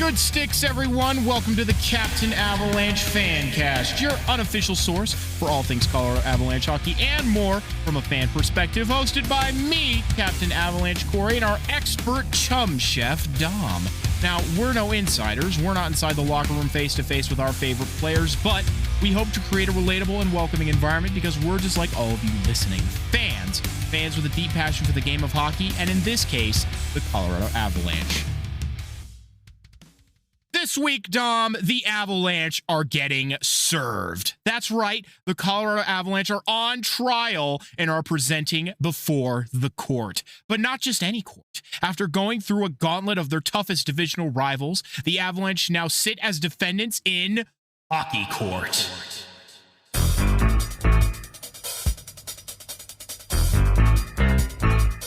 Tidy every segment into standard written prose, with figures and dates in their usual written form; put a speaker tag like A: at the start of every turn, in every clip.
A: Good sticks, everyone. Welcome to the Captain Avalanche Fancast, your unofficial source for all things Colorado Avalanche hockey and more from a fan perspective, hosted by me, Captain Avalanche Corey, and our expert chum chef, Dom. Now, we're no insiders. We're not inside the locker room face-to-face with our favorite players, but we hope to create a relatable and welcoming environment because we're just like all of you listening. Fans with a deep passion for the game of hockey, and in this case, the Colorado Avalanche. This week, Dom, the Avalanche are getting served. That's right. The Colorado Avalanche are on trial and are presenting before the court. But not just any court. After going through a gauntlet of their toughest divisional rivals, the Avalanche now sit as defendants in hockey court.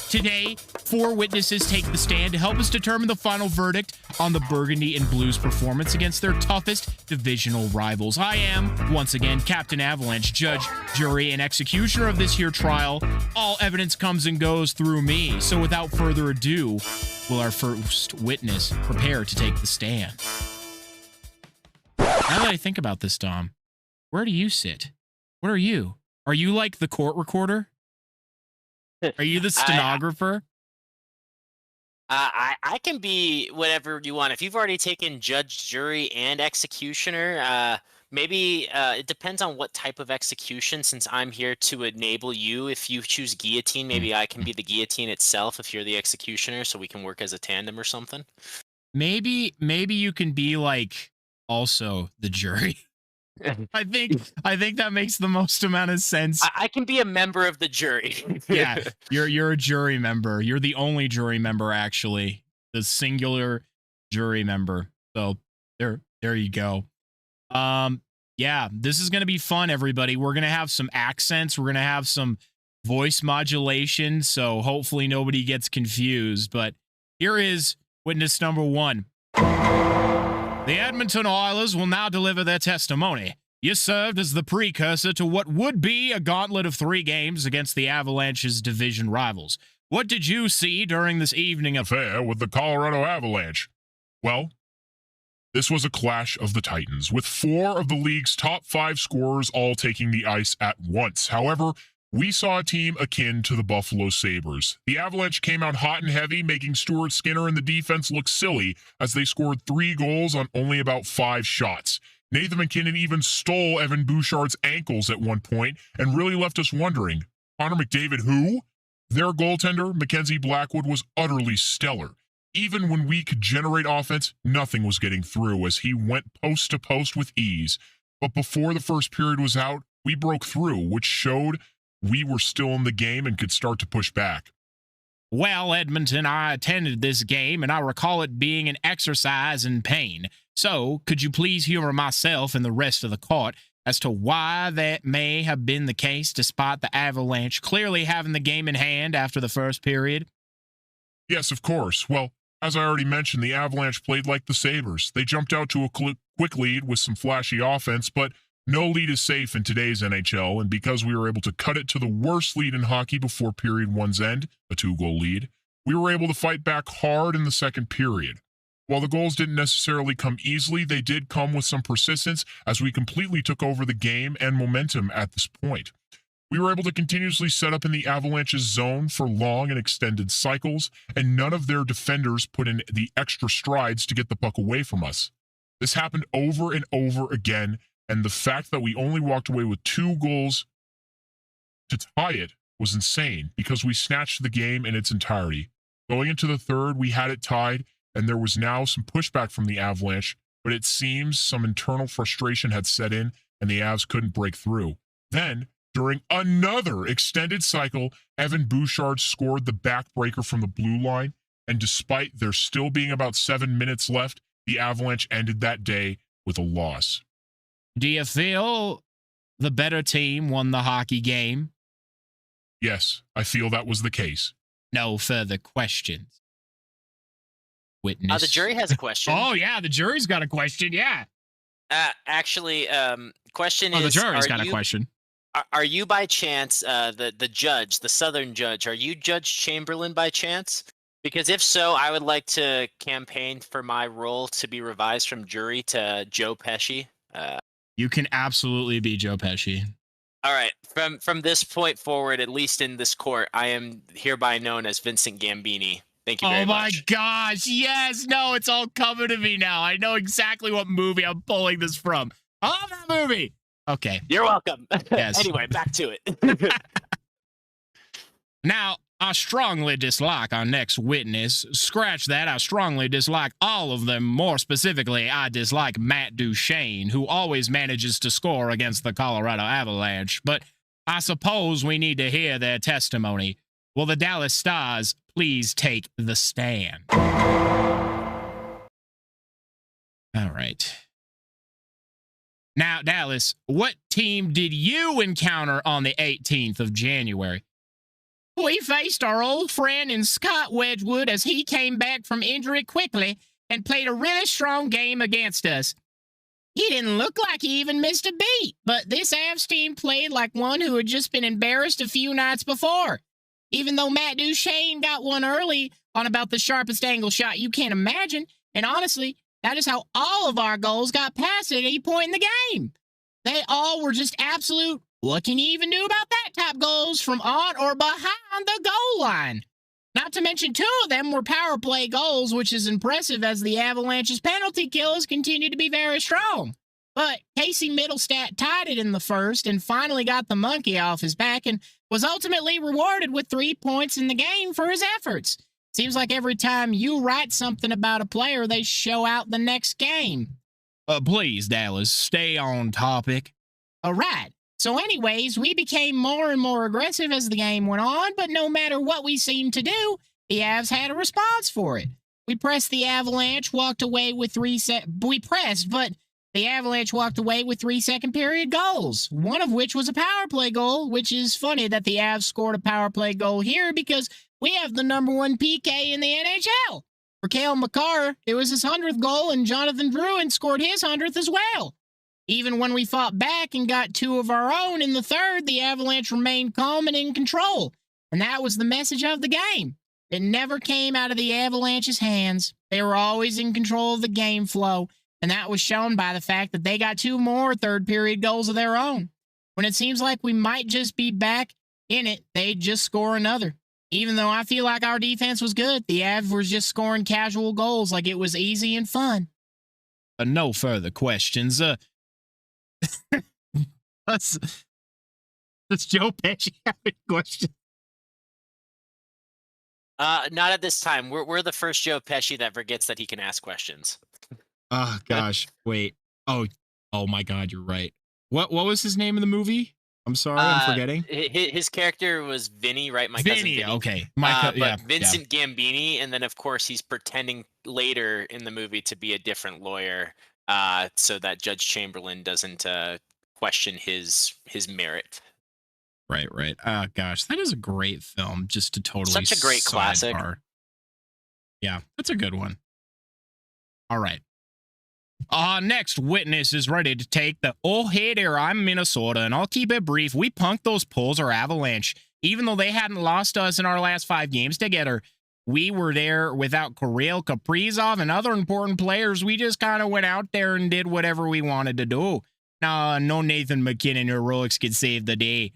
A: Today, 4 witnesses take the stand to help us determine the final verdict on the Burgundy and Blues performance against their toughest divisional rivals. I am, once again, Captain Avalanche, judge, jury, and executioner of this here trial. All evidence comes and goes through me. So without further ado, will our first witness prepare to take the stand? Now that I think about this, Dom, where do you sit? What are you? Are you like the court recorder? Are you the stenographer?
B: I can be whatever you want. If you've already taken judge, jury, and executioner, maybe it depends on what type of execution. Since I'm here to enable you, if you choose guillotine, maybe I can be the guillotine itself if you're the executioner, so we can work as a tandem or something.
A: Maybe you can be like also the jury. I think that makes the most amount of sense.
B: I can be a member of the jury.
A: Yeah, you're a jury member. You're the only jury member, actually, the singular jury member. So there you go. Yeah, this is gonna be fun, everybody. We're gonna have some accents. We're gonna have some voice modulation. So hopefully nobody gets confused. But here is witness number 1. The Edmonton Oilers will now deliver their testimony. You served as the precursor to what would be a gauntlet of 3 games against the Avalanche's division rivals. What did you see during this evening
C: affair with the Colorado Avalanche? Well, this was a clash of the Titans, with 4 of the league's top 5 scorers all taking the ice at once. However, we saw a team akin to the Buffalo Sabres. The Avalanche came out hot and heavy, making Stuart Skinner and the defense look silly as they scored 3 goals on only about 5 shots. Nathan MacKinnon even stole Evan Bouchard's ankles at one point and really left us wondering, Connor McDavid who? Their goaltender, Mackenzie Blackwood, was utterly stellar. Even when we could generate offense, nothing was getting through as he went post to post with ease. But before the first period was out, we broke through, which showed we were still in the game and could start to push back.
A: Well, Edmonton, I attended this game, and I recall it being an exercise in pain. So, could you please humor myself and the rest of the court as to why that may have been the case despite the Avalanche clearly having the game in hand after the first period?
C: Yes, of course. Well, as I already mentioned, the Avalanche played like the Sabres. They jumped out to a quick lead with some flashy offense, but no lead is safe in today's NHL, and because we were able to cut it to the worst lead in hockey before period 1's end, a 2-goal lead, we were able to fight back hard in the second period. While the goals didn't necessarily come easily, they did come with some persistence as we completely took over the game and momentum at this point. We were able to continuously set up in the Avalanche's zone for long and extended cycles, and none of their defenders put in the extra strides to get the puck away from us. This happened over and over again, and the fact that we only walked away with 2 goals to tie it was insane because we snatched the game in its entirety. Going into the third, we had it tied, and there was now some pushback from the Avalanche, but it seems some internal frustration had set in, and the Avs couldn't break through. Then, during another extended cycle, Evan Bouchard scored the backbreaker from the blue line, and despite there still being about 7 minutes left, the Avalanche ended that day with a loss.
A: Do you feel the better team won the hockey game?
C: Yes, I feel that was the case.
A: No further questions. Witness.
B: The jury has a question.
A: Oh, yeah, the jury's got a question, yeah.
B: Actually, question
A: is... Oh, the
B: is...
A: jury's got a question.
B: Are you by chance, the judge, the Southern judge, are you Judge Chamberlain by chance? Because if so, I would like to campaign for my role to be revised from jury to Joe Pesci.
A: You can absolutely be Joe Pesci.
B: All right. From this point forward, at least in this court, I am hereby known as Vincent Gambini. Thank you very
A: Oh my
B: much.
A: gosh. Yes. No, it's all coming to me now. I know exactly what movie I'm pulling this from. I love that movie. Okay.
B: You're welcome.
A: Yes.
B: Anyway, back to it.
A: Now, I strongly dislike our next witness. Scratch that. I strongly dislike all of them. More specifically, I dislike Matt Duchene, who always manages to score against the Colorado Avalanche. But I suppose we need to hear their testimony. Will the Dallas Stars please take the stand? All right. Now, Dallas, what team did you encounter on the 18th of January? We faced our old friend in Scott Wedgwood as he came back from injury quickly and played a really strong game against us. He didn't look like he even missed a beat, but this Avs team played like one who had just been embarrassed a few nights before. Even though Matt Duchene got one early on about the sharpest angle shot you can imagine, and honestly, that is how all of our goals got passed at any point in the game. They all were just absolute, what can you even do about that type goals from on or behind the goal line? Not to mention 2 of them were power play goals, which is impressive as the Avalanche's penalty kills continue to be very strong. But Casey Middlestat tied it in the first and finally got the monkey off his back and was ultimately rewarded with 3 points in the game for his efforts. Seems like every time you write something about a player, they show out the next game. Please, Dallas, stay on topic. All right. So anyways, we became more and more aggressive as the game went on, but no matter what we seemed to do, the Avs had a response for it. We pressed the Avalanche, walked away with but the Avalanche walked away with 3 second period goals, one of which was a power play goal, which is funny that the Avs scored a power play goal here because we have the #1 PK in the NHL. For Cale Makar, it was his 100th goal, and Jonathan Drouin scored his 100th as well. Even when we fought back and got 2 of our own in the third, the Avalanche remained calm and in control. And that was the message of the game. It never came out of the Avalanche's hands. They were always in control of the game flow. And that was shown by the fact that they got 2 more third period goals of their own. When it seems like we might just be back in it, they'd just score another. Even though I feel like our defense was good, the Avs were just scoring casual goals like it was easy and fun. No further questions. Does Joe Pesci have a question?
B: Not at this time. We're the first Joe Pesci that forgets that he can ask questions.
A: Oh gosh, wait. Oh my God, you're right. What was his name in the movie? I'm sorry, I'm forgetting.
B: His character was Vinny, right? My cousin Vinny.
A: Okay.
B: But Vincent Gambini, and then of course he's pretending later in the movie to be a different lawyer, so that Judge Chamberlain doesn't question his merit.
A: Right. Gosh, that is a great film. Just to totally
B: such a great classic.
A: Yeah, that's a good one. All right. Our next witness is ready to take the, oh, hey there, I'm Minnesota, and I'll keep it brief. We punked those Poles or Avalanche. Even though they hadn't lost us in our last 5 games together, we were there without Kirill Kaprizov and other important players. We just kind of went out there and did whatever we wanted to do. No Nathan McKinnon heroics could save the day.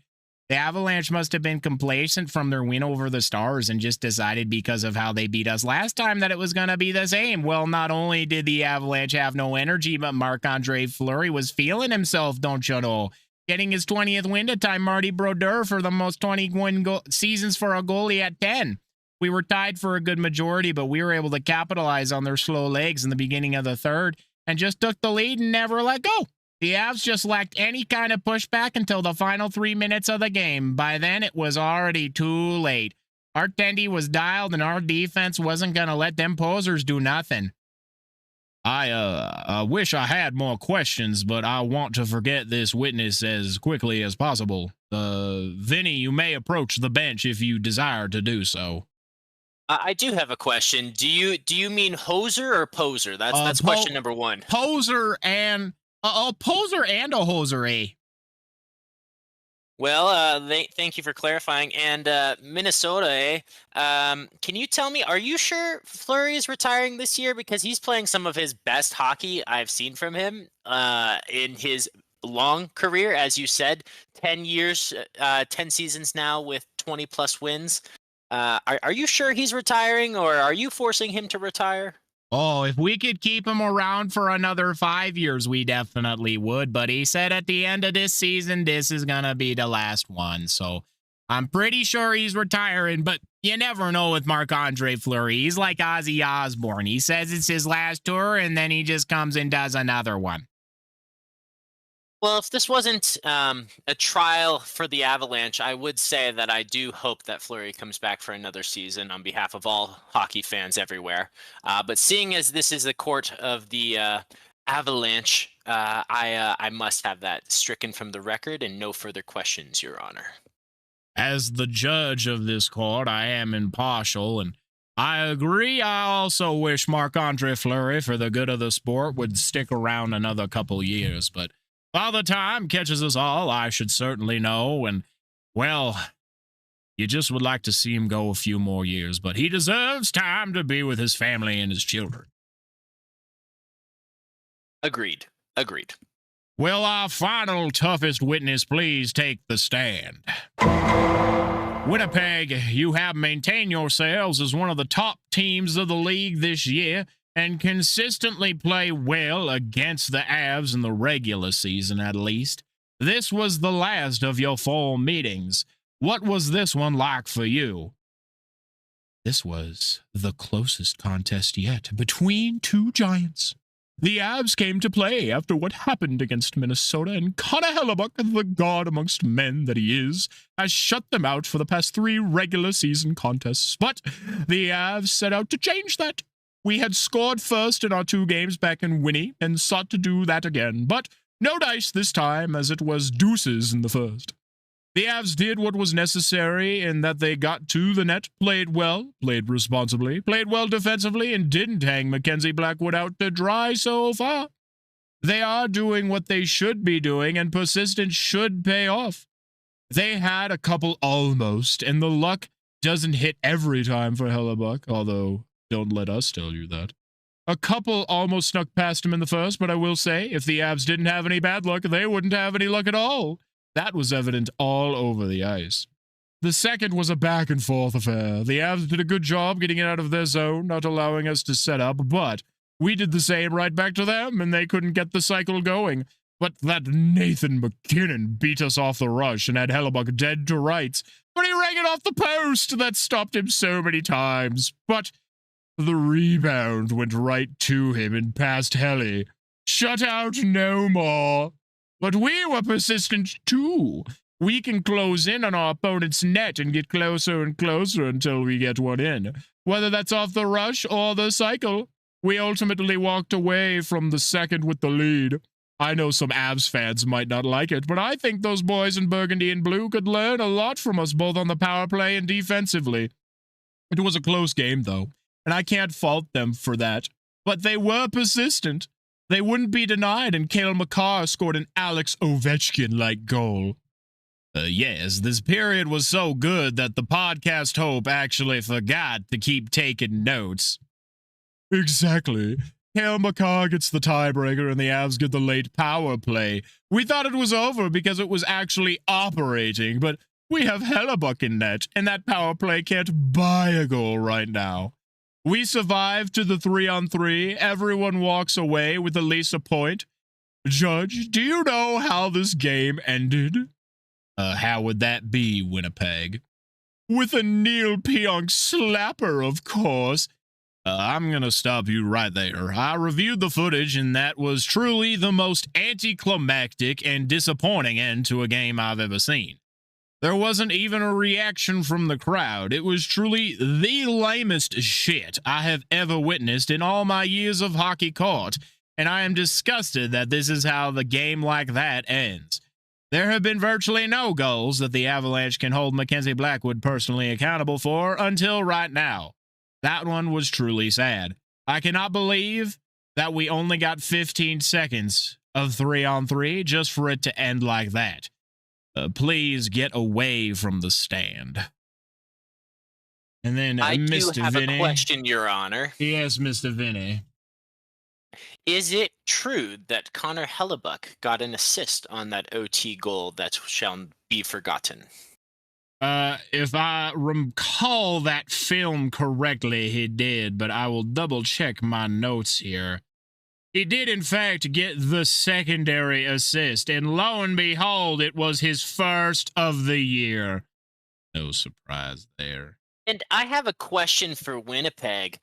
A: The Avalanche must have been complacent from their win over the Stars and just decided because of how they beat us last time that it was going to be the same. Well, not only did the Avalanche have no energy, but Marc-Andre Fleury was feeling himself, don't you know? Getting his 20th win to tie Marty Brodeur for the most 21 seasons for a goalie at 10. We were tied for a good majority, but we were able to capitalize on their slow legs in the beginning of the third and just took the lead and never let go. The Avs just lacked any kind of pushback until the final 3 minutes of the game. By then, it was already too late. Our tendy was dialed, and our defense wasn't going to let them posers do nothing. I wish I had more questions, but I want to forget this witness as quickly as possible. Vinny, you may approach the bench if you desire to do so.
B: I do have a question. Do you mean hoser or poser? That's question number 1.
A: Poser and... a poser and a hoser, eh?
B: Well, thank you for clarifying. And Minnesota, eh? Can you tell me, are you sure Fleury is retiring this year? Because he's playing some of his best hockey I've seen from him in his long career. As you said, 10 years, 10 seasons now with 20 plus wins. Are you sure he's retiring, or are you forcing him to retire?
A: Oh, if we could keep him around for another 5 years, we definitely would. But he said at the end of this season, this is going to be the last one. So I'm pretty sure he's retiring. But you never know with Marc-Andre Fleury. He's like Ozzy Osbourne. He says it's his last tour, and then he just comes and does another one.
B: Well, if this wasn't a trial for the Avalanche, I would say that I do hope that Fleury comes back for another season on behalf of all hockey fans everywhere. But seeing as this is the court of the Avalanche, I must have that stricken from the record and no further questions, Your Honor.
A: As the judge of this court, I am impartial, and I agree. I also wish Marc-Andre Fleury, for the good of the sport, would stick around another couple years. But Father Time catches us all, I should certainly know, and, well, you just would like to see him go a few more years, but he deserves time to be with his family and his children.
B: Agreed. Agreed.
A: Will our final toughest witness please take the stand? Winnipeg, you have maintained yourselves as one of the top teams of the league this year, and consistently play well against the Avs in the regular season, at least. This was the last of your 4 meetings. What was this one like for you? This was the closest contest yet between 2 giants. The Avs came to play after what happened against Minnesota, and Connor Hellebuck, the god amongst men that he is, has shut them out for the past 3 regular season contests. But the Avs set out to change that. We had scored first in our 2 games back in Winnie and sought to do that again, but no dice this time, as it was deuces in the first. The Avs did what was necessary in that they got to the net, played well, played responsibly, played well defensively, and didn't hang Mackenzie Blackwood out to dry so far. They are doing what they should be doing, and persistence should pay off. They had a couple almost, and the luck doesn't hit every time for Hellebuck, although don't let us tell you that. A couple almost snuck past him in the first, but I will say, if the Avs didn't have any bad luck, they wouldn't have any luck at all. That was evident all over the ice. The second was a back-and-forth affair. The Avs did a good job getting it out of their zone, not allowing us to set up, but we did the same right back to them, and they couldn't get the cycle going. But that Nathan McKinnon beat us off the rush and had Hellebuck dead to rights, but he rang it off the post. That stopped him so many times. But the rebound went right to him and past Helly. Shut out no more. But we were persistent too. We can close in on our opponent's net and get closer and closer until we get one in. Whether that's off the rush or the cycle, we ultimately walked away from the second with the lead. I know some Avs fans might not like it, but I think those boys in burgundy and blue could learn a lot from us both on the power play and defensively. It was a close game, though, and I can't fault them for that. But they were persistent. They wouldn't be denied, and Cale Makar scored an Alex Ovechkin-like goal. Yes, this period was so good that the podcast hope actually forgot to keep taking notes. Exactly. Cale Makar gets the tiebreaker and the Avs get the late power play. We thought it was over because it was actually operating, but we have Hellebuck in net, and that power play can't buy a goal right now. We survive to the 3-on-3. Everyone walks away with at least a point. Judge, do you know how this game ended? How would that be, Winnipeg? With a Neil Pionk slapper, of course. I'm going to stop you right there. I reviewed the footage, and that was truly the most anticlimactic and disappointing end to a game I've ever seen. There wasn't even a reaction from the crowd. It was truly the lamest shit I have ever witnessed in all my years of hockey court, and I am disgusted that this is how the game like that ends. There have been virtually no goals that the Avalanche can hold Mackenzie Blackwood personally accountable for until right now. That one was truly sad. I cannot believe that we only got 15 seconds of 3-on-3 just for it to end like that. please get away from the stand. And then
B: I do
A: Mr.
B: have
A: Vinny.
B: a question, Your Honor.
A: Yes, Mr. Vinny.
B: Is it true that Connor Hellebuck got an assist on that OT goal that shall be forgotten?
A: If I recall that film correctly, he did, but I will double check my notes here. He did, in fact, get the secondary assist, and lo and behold, it was his first of the year. No surprise there.
B: And I have a question for Winnipeg.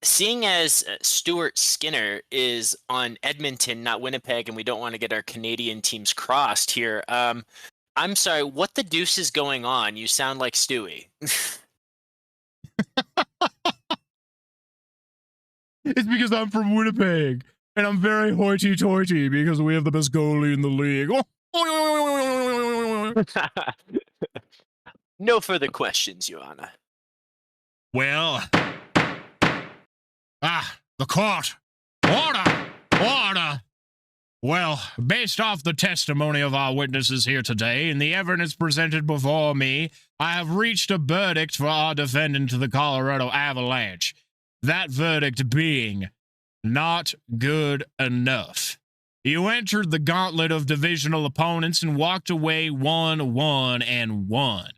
B: Seeing as Stuart Skinner is on Edmonton, not Winnipeg, and we don't want to get our Canadian teams crossed here, I'm sorry, what the deuce is going on? You sound like Stewie.
A: It's because I'm from Winnipeg, and I'm very hoity-toity because we have the best goalie in the league.
B: No further questions, Your Honor.
A: Well, the court. Order. Well, based off the testimony of our witnesses here today and the evidence presented before me, I have reached a verdict for our defendant, the Colorado Avalanche. That verdict being not good enough. You entered the gauntlet of divisional opponents and walked away 1-1-1.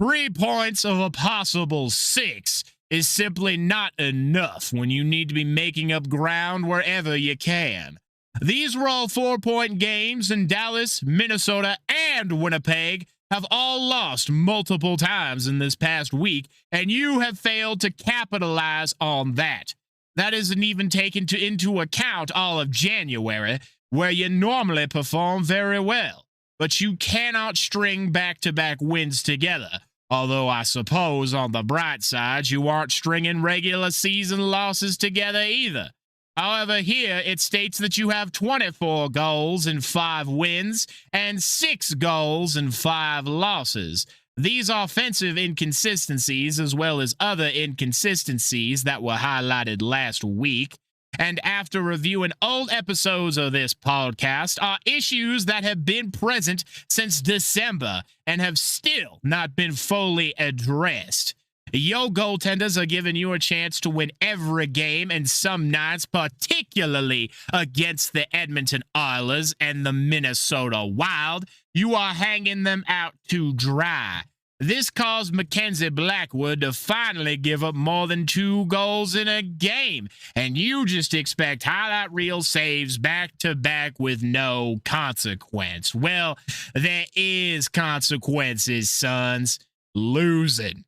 A: 3 points of a possible 6 is simply not enough when you need to be making up ground wherever you can. These were all 4-point games, and Dallas, Minnesota, and Winnipeg have all lost multiple times in this past week, and you have failed to capitalize on that. That isn't even taken into account all of January, where you normally perform very well. But you cannot string back-to-back wins together. Although I suppose on the bright side, you aren't stringing regular season losses together either. However, here it states that you have 24 goals and 5 wins and 6 goals and 5 losses. These offensive inconsistencies, as well as other inconsistencies that were highlighted last week, and after reviewing old episodes of this podcast, are issues that have been present since December and have still not been fully addressed. Your goaltenders are giving you a chance to win every game, and some nights, particularly against the Edmonton Oilers and the Minnesota Wild, you are hanging them out to dry. This caused Mackenzie Blackwood to finally give up more than 2 goals in a game, and you just expect highlight reel saves back-to-back with no consequence. Well, there is consequences, sons. Losing.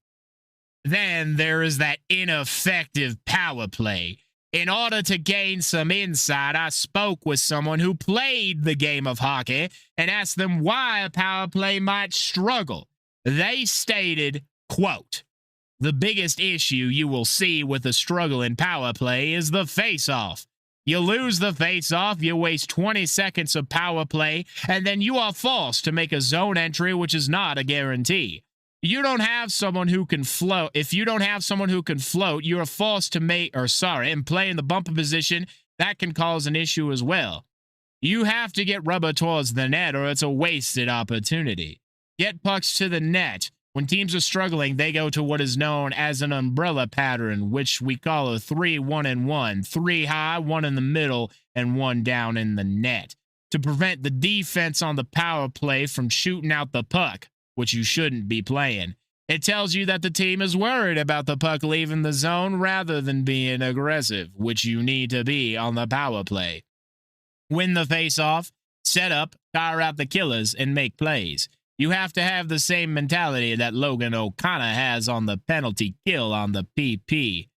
A: Then there is that ineffective power play. In order to gain some insight, I spoke with someone who played the game of hockey and asked them why a power play might struggle. They stated, quote, "The biggest issue you will see with the struggle in power play is the face-off. You lose the face-off, you waste 20 seconds of power play, and then you are forced to make a zone entry, which is not a guarantee. You don't have someone who can float. If you don't have someone who can float, you are forced to and play in the bumper position. That can cause an issue as well. You have to get rubber towards the net, or it's a wasted opportunity. Get pucks to the net. When teams are struggling, they go to what is known as an umbrella pattern, which we call a 3-1-1. 3 high, 1 in the middle, and 1 down in the net, to prevent the defense on the power play from shooting out the puck, which you shouldn't be playing. It tells you that the team is worried about the puck leaving the zone rather than being aggressive, which you need to be on the power play. Win the face-off, set up, tire out the killers, and make plays. You have to have the same mentality that Logan O'Connor has on the penalty kill on the PP.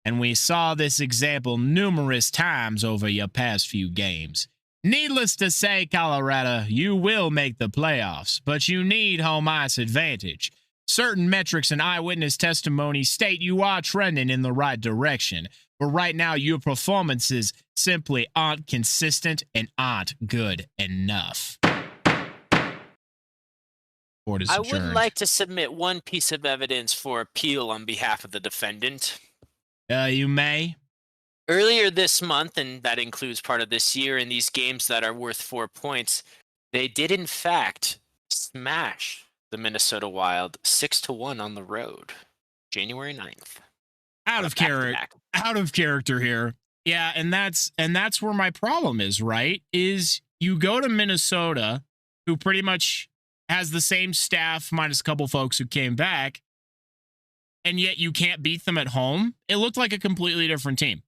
A: And we saw this example numerous times over your past few games. Needless to say, Colorado, you will make the playoffs, but you need home ice advantage. Certain metrics and eyewitness testimony state you are trending in the right direction, but right now your performances simply aren't consistent and aren't good enough. Court is
B: I
A: adjourned.
B: would like to submit one piece of evidence for appeal on behalf of the defendant.
A: You may.
B: Earlier this month, and that includes part of this year, in these games that are worth 4 points, They did, in fact, smash the Minnesota Wild 6-1 on the road, January 9th.
A: Out of character. Out of character here. Yeah, and that's where my problem is, right? Is you go to Minnesota, who pretty much has the same staff minus a couple folks who came back, and yet you can't beat them at home. It looked like a completely different team.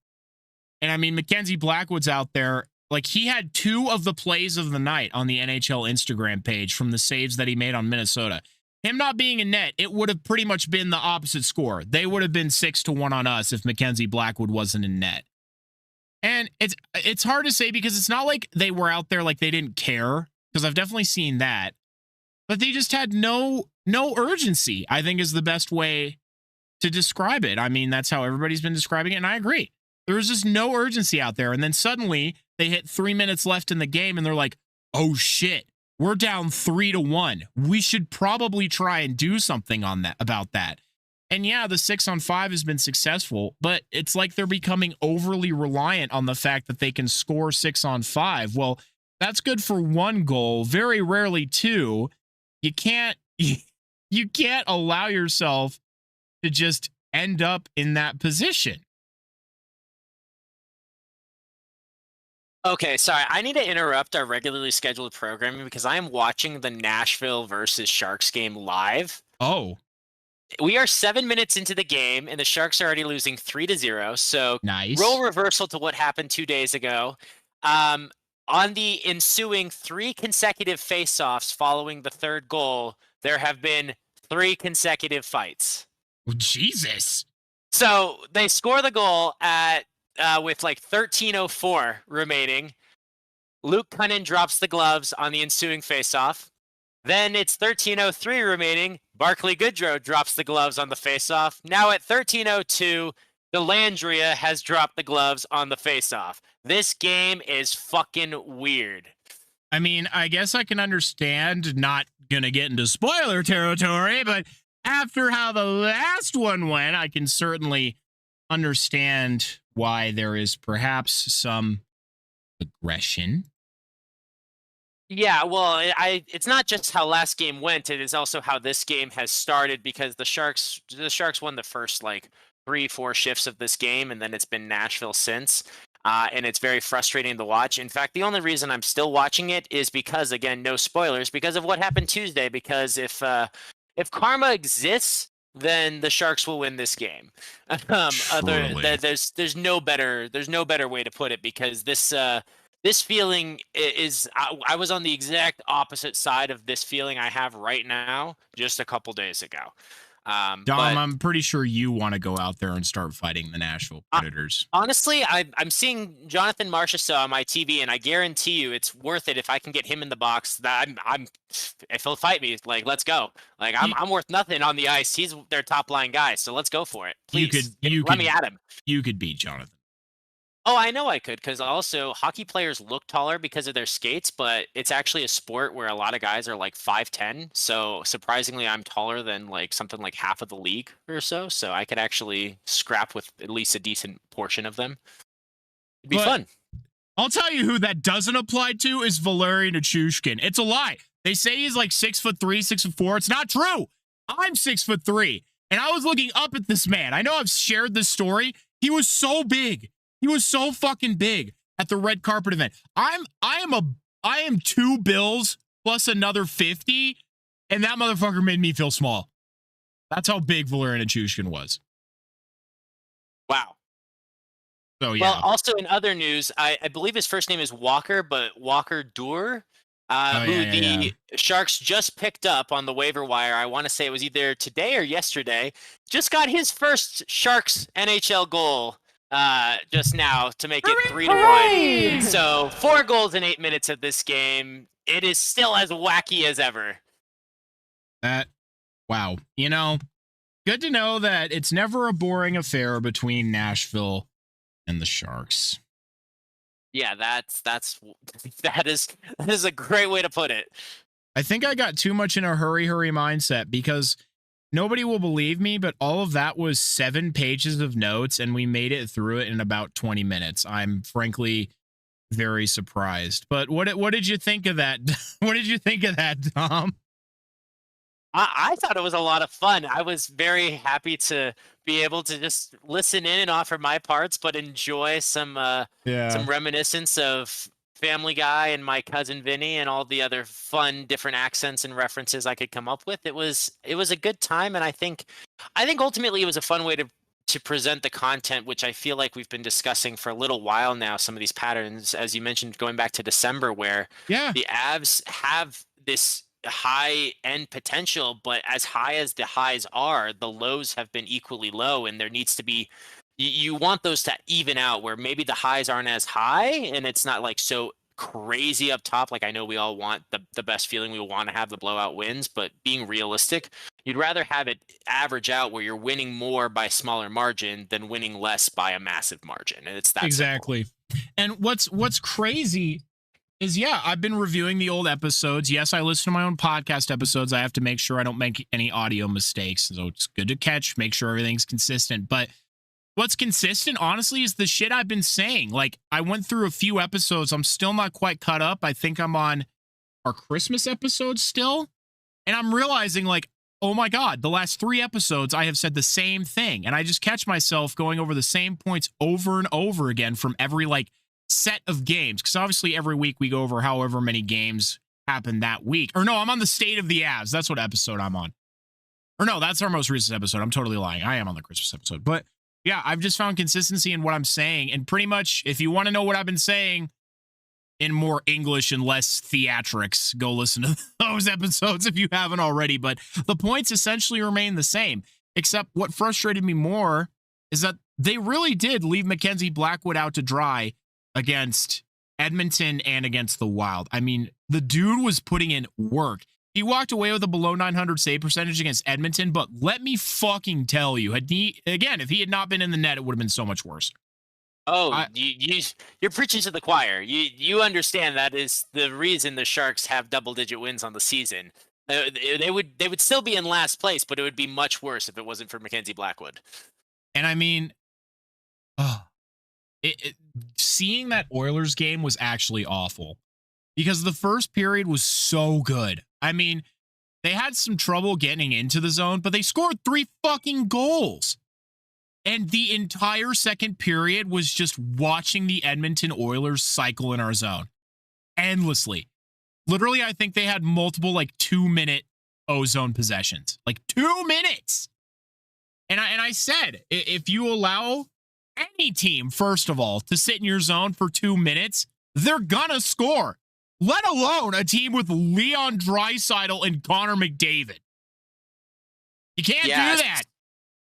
A: And I mean, Mackenzie Blackwood's out there. Like, he had 2 of the plays of the night on the NHL Instagram page from the saves that he made on Minnesota. Him not being in net, it would have pretty much been the opposite score. They would have been 6-1 on us if Mackenzie Blackwood wasn't in net. And it's hard to say because it's not like they were out there like they didn't care, because I've definitely seen that. But they just had no urgency, I think, is the best way to describe it. I mean, that's how everybody's been describing it, and I agree. There was just no urgency out there. And then suddenly they hit 3 minutes left in the game, and they're like, oh shit, we're down 3-1. We should probably try and do something on that about that. And yeah, the 6-on-5 has been successful, but it's like they're becoming overly reliant on the fact that they can score 6-on-5. Well, that's good for 1 goal, very rarely 2. You can't allow yourself to just end up in that position.
B: Okay, sorry. I need to interrupt our regularly scheduled programming because I am watching the Nashville versus Sharks game live.
A: Oh.
B: We are 7 minutes into the game, and the Sharks are already losing 3-0. So
A: nice.
B: Role reversal to what happened 2 days ago. On the ensuing 3 consecutive face-offs following the 3rd goal, there have been 3 consecutive fights.
A: Oh, Jesus.
B: So they score the goal at with like 13:04 remaining. Luke Cunnin drops the gloves on the ensuing faceoff. Then it's 13:03 remaining. Barclay Goodrow drops the gloves on the faceoff. Now at 13:02, Delandria has dropped the gloves on the faceoff. This game is fucking weird.
A: I mean, I guess I can understand, not gonna get into spoiler territory, but after how the last one went, I can certainly understand why there is perhaps some aggression.
B: Yeah, well, it's not just how last game went, it is also how this game has started, because the Sharks won the first like 3-4 shifts of this game, and then it's been Nashville since. And it's very frustrating to watch. In fact, the only reason I'm still watching it is because, again, no spoilers, because of what happened Tuesday. Because if karma exists, then the Sharks will win this game. There's no better way to put it, because this feeling is I was on the exact opposite side of this feeling I have right now just a couple days ago.
A: Dom, I'm pretty sure you want to go out there and start fighting the Nashville Predators.
B: Honestly, I'm seeing Jonathan Marchessault on my TV, and I guarantee you it's worth it if I can get him in the box. That if he'll fight me, like, let's go. Like, I'm worth nothing on the ice. He's their top line guy, so let's go for it. Please, let me at him.
A: You could beat Jonathan.
B: Oh, I know I could, because also hockey players look taller because of their skates, but it's actually a sport where a lot of guys are like 5'10". So surprisingly, I'm taller than like something like half of the league or so. So I could actually scrap with at least a decent portion of them. It'd be fun.
A: I'll tell you who that doesn't apply to is Valeri Nichushkin. It's a lie. They say he's like 6'3", 6'4". It's not true. I'm 6'3", and I was looking up at this man. I know I've shared this story. He was so big. He was so fucking big at the red carpet event. I am 2 bills plus another 50, and that motherfucker made me feel small. That's how big Valeri Nichushkin was.
B: Wow.
A: So yeah.
B: Well, also in other news, I believe his first name is Walker, but Walker Duer, the Sharks just picked up on the waiver wire. I want to say it was either today or yesterday. Just got his first Sharks NHL goal. Just now to make it 3-1. So 4 goals in 8 minutes of this game. It is still as wacky as ever.
A: Wow. You know, good to know that it's never a boring affair between Nashville and the Sharks.
B: Yeah, that is a great way to put it.
A: I think I got too much in a hurry mindset, because nobody will believe me, but all of that was 7 pages of notes, and we made it through it in about 20 minutes. I'm frankly very surprised. But what did you think of that? What did you think of that, Tom?
B: I thought it was a lot of fun. I was very happy to be able to just listen in and offer my parts, but enjoy some
A: Yeah.
B: reminiscence of Family Guy and my cousin Vinny and all the other fun different accents and references I could come up with. It was a good time, and I think ultimately it was a fun way to present the content, which I feel like we've been discussing for a little while now. Some of these patterns, as you mentioned, going back to December, where
A: Yeah.
B: the Avs have this high end potential, but as high as the highs are, the lows have been equally low, and there needs to be you want those to even out where maybe the highs aren't as high and it's not like so crazy up top. Like I know we all want the best feeling, we want to have the blowout wins, but being realistic, you'd rather have it average out where you're winning more by smaller margin than winning less by a massive margin. And it's that simple.
A: Exactly. And what's crazy is, yeah, I've been reviewing the old episodes. Yes, I listen to my own podcast episodes. I have to make sure I don't make any audio mistakes. So it's good to catch, make sure everything's consistent. But what's consistent, honestly, is the shit I've been saying. Like, I went through a few episodes. I'm still not quite caught up. I think I'm on our Christmas episode still. And I'm realizing, like, oh my God, the last 3 episodes, I have said the same thing. And I just catch myself going over the same points over and over again from every, like, set of games, because obviously every week we go over however many games happen that week. Or no, I'm on the state of the Avs. That's what episode I'm on. Or no, that's our most recent episode. I'm totally lying. I am on the Christmas episode. But yeah, I've just found consistency in what I'm saying. And pretty much, if you want to know what I've been saying in more English and less theatrics, go listen to those episodes if you haven't already. But the points essentially remain the same, except what frustrated me more is that they really did leave Mackenzie Blackwood out to dry against Edmonton and against the Wild. I mean, the dude was putting in work. He walked away with a below 900 save percentage against Edmonton, but let me fucking tell you, if he had not been in the net, it would have been so much worse.
B: Oh, you're preaching to the choir. You understand that is the reason the Sharks have double-digit wins on the season. They would still be in last place, but it would be much worse if it wasn't for Mackenzie Blackwood.
A: And I mean, seeing that Oilers game was actually awful because the first period was so good. I mean, they had some trouble getting into the zone, but they scored 3 fucking goals. And the entire second period was just watching the Edmonton Oilers cycle in our zone endlessly. Literally, I think they had multiple 2-minute O-zone possessions. 2 minutes. And I said, if you allow any team, first of all, to sit in your zone for 2 minutes, they're gonna score. Let alone a team with Leon Draisaitl and Connor McDavid. You can't do that.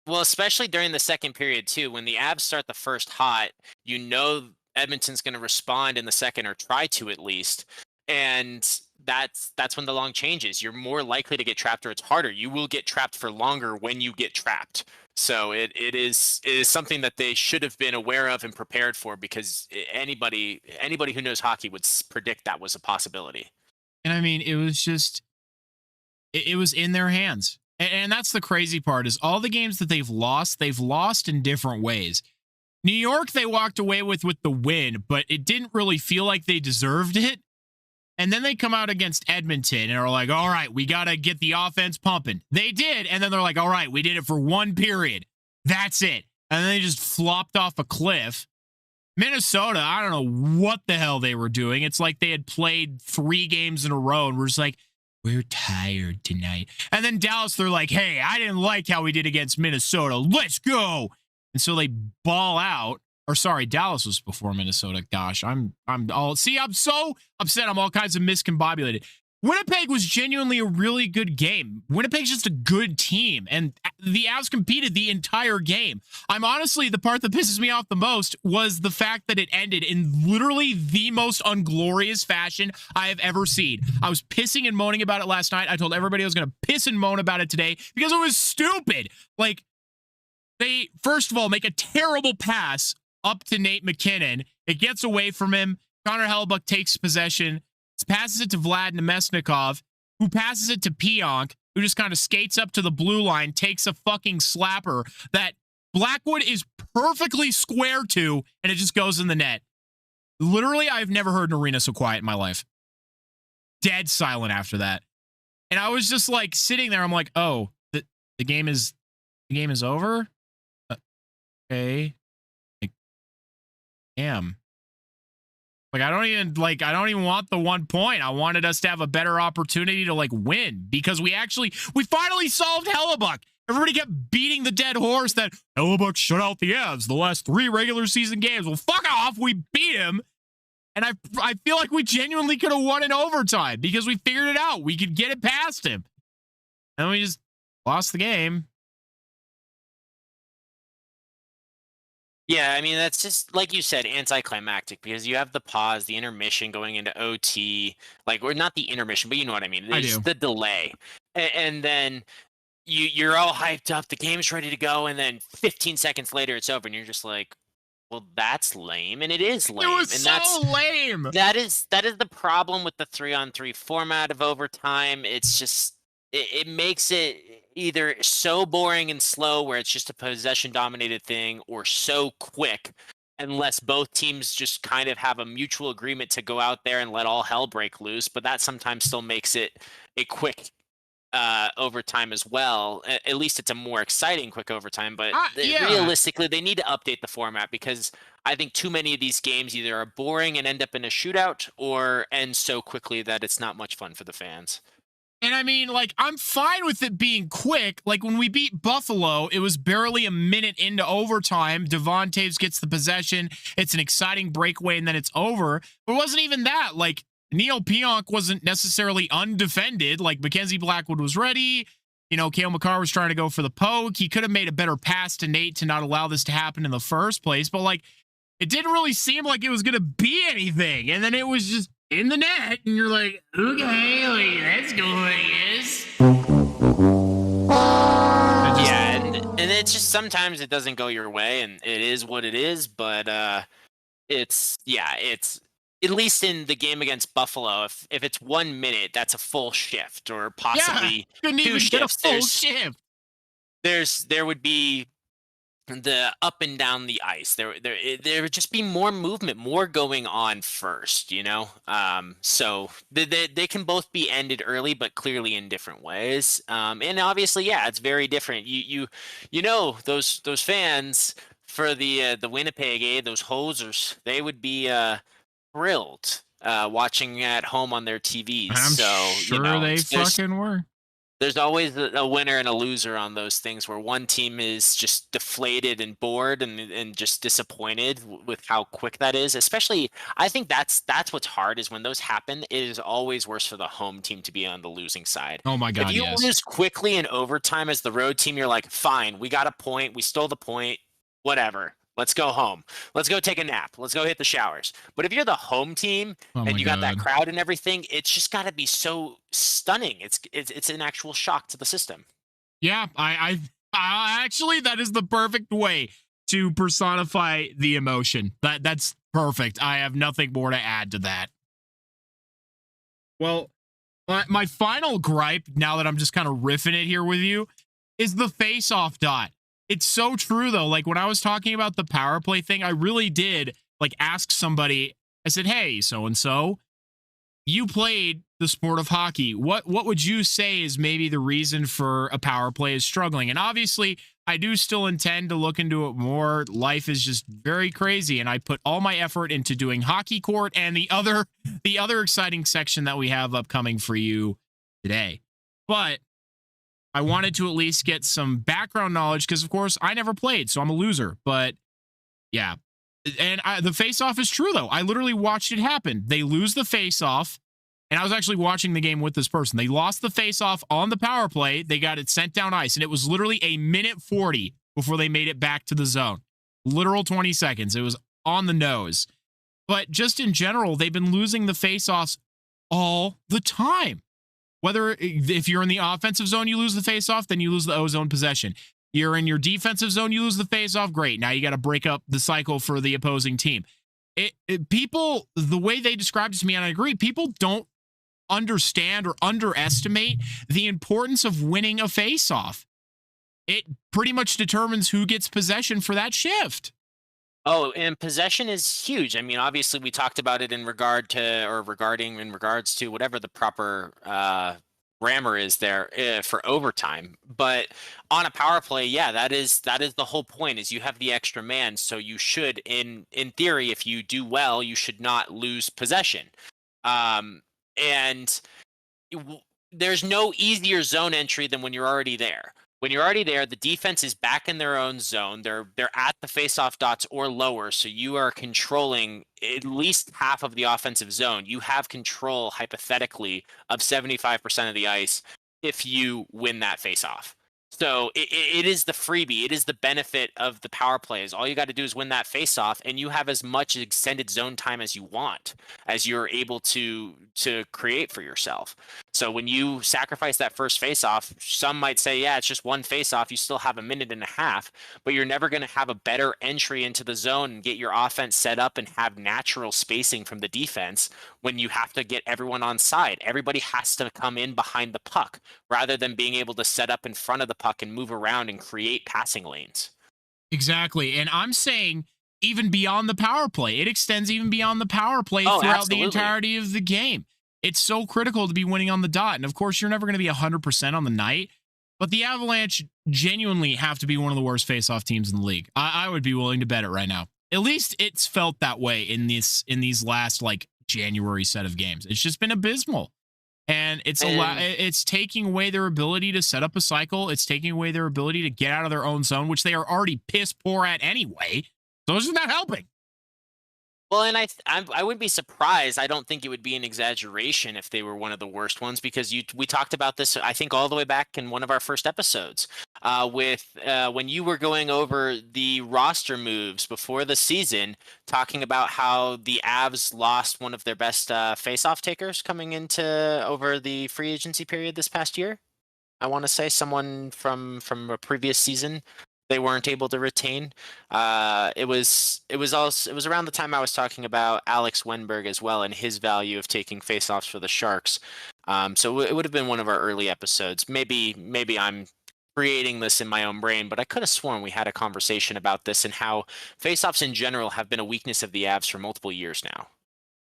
B: Well, especially during the second period, too. When the Avs start the first hot, you know Edmonton's going to respond in the second, or try to at least. And that's when the long changes. You're more likely to get trapped, or it's harder. You will get trapped for longer when you get trapped. So it is something that they should have been aware of and prepared for, because anybody who knows hockey would predict that was a possibility.
A: And I mean, it was just, it was in their hands. And that's the crazy part, is all the games that they've lost in different ways. New York, they walked away with the win, but it didn't really feel like they deserved it. And then they come out against Edmonton and are like, all right, we got to get the offense pumping. They did. And then they're like, all right, we did it for 1 period. That's it. And then they just flopped off a cliff. Minnesota, I don't know what the hell they were doing. It's like they had played 3 games in a row and we're just like, we're tired tonight. And then Dallas, they're like, hey, I didn't like how we did against Minnesota. Let's go. And so they ball out. Or sorry, Dallas was before Minnesota. Gosh, I'm so upset. I'm all kinds of miscombobulated. Winnipeg was genuinely a really good game. Winnipeg's just a good team, and the Avs competed the entire game. I'm honestly, the part that pisses me off the most was the fact that it ended in literally the most unglorious fashion I have ever seen. I was pissing and moaning about it last night. I told everybody I was going to piss and moan about it today because it was stupid. They, first of all, make a terrible pass up to Nate McKinnon. It gets away from him. Connor Hellebuyck takes possession, passes it to Vlad Nemesnikov, who passes it to Pionk, who just kind of skates up to the blue line, takes a fucking slapper that Blackwood is perfectly square to, and it just goes in the net. Literally, I've never heard an arena so quiet in my life. Dead silent after that. And I was just like sitting there. I'm like, oh, the game is over. Okay. Like, damn. Like, I don't even want the 1 point. I wanted us to have a better opportunity to like win because we finally solved Hellebuck. Everybody kept beating the dead horse that Hellebuck shut out the Avs the last 3 regular season games. Well, fuck off. We beat him. And I feel like we genuinely could have won in overtime because we figured it out. We could get it past him. And we just lost the game.
B: Yeah, I mean, that's just, like you said, anticlimactic because you have the pause, the intermission going into OT, like, or not the intermission, but you know what I mean.
A: I
B: There's
A: do.
B: the delay. And then you're all hyped up, the game's ready to go, and then 15 seconds later it's over, and you're just like, well, that's lame, and it is lame.
A: It was
B: and
A: so lame.
B: That is the problem with the 3-on-3 format of overtime. It's just it makes it either so boring and slow where it's just a possession dominated thing, or so quick unless both teams just kind of have a mutual agreement to go out there and let all hell break loose. But that sometimes still makes it a quick overtime as well. At least it's a more exciting quick overtime, but
A: yeah.
B: realistically they need to update the format because I think too many of these games either are boring and end up in a shootout or end so quickly that it's not much fun for the fans.
A: And I mean, like, I'm fine with it being quick. Like, when we beat Buffalo, it was barely a minute into overtime. Devon Taves gets the possession. It's an exciting breakaway, and then it's over. But it wasn't even that. Like, Neil Pionk wasn't necessarily undefended. Like, Mackenzie Blackwood was ready. You know, Cale Makar was trying to go for the poke. He could have made a better pass to Nate to not allow this to happen in the first place. But, like, it didn't really seem like it was going to be anything. And then it was just in the net, and you're like, okay, like, that's cool, I guess.
B: Yeah, and it's just sometimes it doesn't go your way, and it is what it is. But it's at least in the game against Buffalo, if it's 1 minute, that's a full shift, or possibly
A: couldn't
B: two
A: even
B: shifts.
A: get a full shift.
B: There would be the up and down the ice. There would just be more movement, more going on first, you know? So they can both be ended early, but clearly in different ways. And obviously, yeah, it's very different. You know, those fans for the Winnipeg, those hosers, they would be thrilled watching at home on their TVs.
A: I'm sure they fucking were.
B: There's always a winner and a loser on those things where one team is just deflated and bored and just disappointed with how quick that is. Especially, I think that's what's hard is when those happen, it is always worse for the home team to be on the losing side.
A: Oh my God,
B: if you lose quickly in overtime as the road team, you're like, fine, we got a point. We stole the point. Whatever. Let's go home. Let's go take a nap. Let's go hit the showers. But if you're the home team and you got that crowd and everything, it's just got to be so stunning. It's an actual shock to the system.
A: Yeah, I actually, that is the perfect way to personify the emotion. That's perfect. I have nothing more to add to that. Well, my final gripe, now that I'm just kind of riffing it here with you, is the face-off dot. It's so true, though. Like, when I was talking about the power play thing, I really did, like, ask somebody. I said, hey, so-and-so, you played the sport of hockey. What would you say is maybe the reason for a power play is struggling? And obviously, I do still intend to look into it more. Life is just very crazy, and I put all my effort into doing hockey court and the other exciting section that we have upcoming for you today. But I wanted to at least get some background knowledge because, of course, I never played, so I'm a loser. But, yeah. And the face-off is true, though. I literally watched it happen. They lose the face-off, and I was actually watching the game with this person. They lost the face-off on the power play. They got it sent down ice, and it was literally a minute 40 before they made it back to the zone. Literal 20 seconds. It was on the nose. But just in general, they've been losing the face-offs all the time. Whether if you're in the offensive zone, you lose the face-off, then you lose the O-zone possession. You're in your defensive zone, you lose the face-off. Great. Now you got to break up the cycle for the opposing team. People, the way they described it to me, and I agree, people don't understand or underestimate the importance of winning a face-off. It pretty much determines who gets possession for that shift.
B: Oh, and possession is huge. I mean, obviously, we talked about it in regard to, or regarding, in regards to whatever the proper grammar is there for overtime. But on a power play, yeah, that is the whole point. Is you have the extra man, so you should, in theory, if you do well, you should not lose possession. And there's no easier zone entry than when you're already there. When you're already there, the defense is back in their own zone. They're at the faceoff dots or lower, so you are controlling at least half of the offensive zone. You have control, hypothetically, of 75% of the ice if you win that faceoff. So it is the freebie. It is the benefit of the power plays. All you got to do is win that faceoff, and you have as much extended zone time as you want, as you're able to create for yourself. So when you sacrifice that first faceoff, some might say, yeah, it's just one faceoff. You still have a minute and a half, but you're never going to have a better entry into the zone and get your offense set up and have natural spacing from the defense when you have to get everyone on side. Everybody has to come in behind the puck rather than being able to set up in front of the puck and move around and create passing lanes.
A: Exactly. And I'm saying even beyond the power play, it extends even beyond the power play
B: Oh,
A: throughout
B: absolutely.
A: the entirety of the game. It's so critical to be winning on the dot. And of course, you're never going to be 100% on the night, but the Avalanche genuinely have to be one of the worst faceoff teams in the league. I would be willing to bet it right now. At least it's felt that way in these last like January set of games. It's just been abysmal. And it's taking away their ability to set up a cycle. It's taking away their ability to get out of their own zone, which they are already piss poor at anyway. So it's not helping.
B: Well, and I wouldn't be surprised. I don't think it would be an exaggeration if they were one of the worst ones, because we talked about this, I think, all the way back in one of our first episodes with when you were going over the roster moves before the season, talking about how the Avs lost one of their best face-off takers coming into over the free agency period this past year. I want to say someone from a previous season they weren't able to retain. It was around the time I was talking about Alex Wenberg as well and his value of taking faceoffs for the Sharks. So it would have been one of our early episodes. Maybe I'm creating this in my own brain, but I could have sworn we had a conversation about this and how faceoffs in general have been a weakness of the Avs for multiple years now.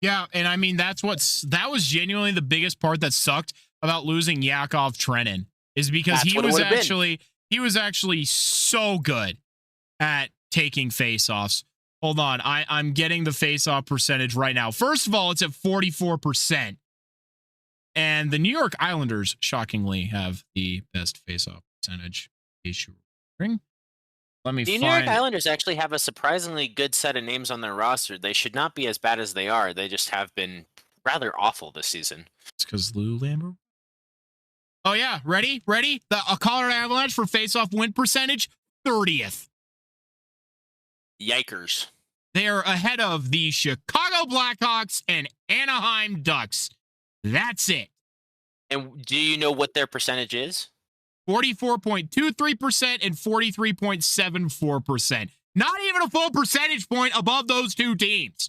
A: Yeah, and I mean that was genuinely the biggest part that sucked about losing Yakov Trenin is because he was actually so good at taking faceoffs. Hold on, I'm getting the faceoff percentage right now. First of all, it's at 44%. And the New York Islanders, shockingly, have the best faceoff percentage. Let me
B: The New York Islanders actually have a surprisingly good set of names on their roster. They should not be as bad as they are. They just have been rather awful this season.
A: It's because Lou Lambert. Oh, yeah. Ready? The Colorado Avalanche for face-off win percentage, 30th.
B: Yikers.
A: They are ahead of the Chicago Blackhawks and Anaheim Ducks. That's it.
B: And do you know what their percentage is?
A: 44.23% and 43.74%. Not even a full percentage point above those two teams.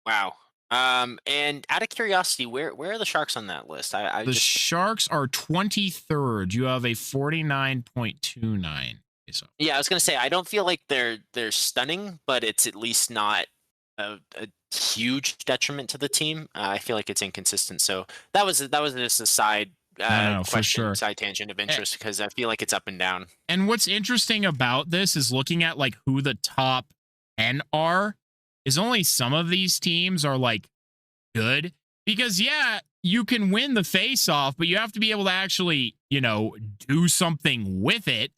B: Wow. And out of curiosity, where are the Sharks on that list?
A: Sharks are 23rd. You have a 49.29.
B: Yeah, I was gonna say I don't feel like they're stunning, but it's at least not a huge detriment to the team. I feel like it's inconsistent. So that was just a side question,
A: sure.
B: Side tangent of interest, because I feel like it's up and down.
A: And what's interesting about this is looking at like who the top 10 are. Is only some of these teams are like good because yeah, you can win the face-off, but you have to be able to actually, do something with it.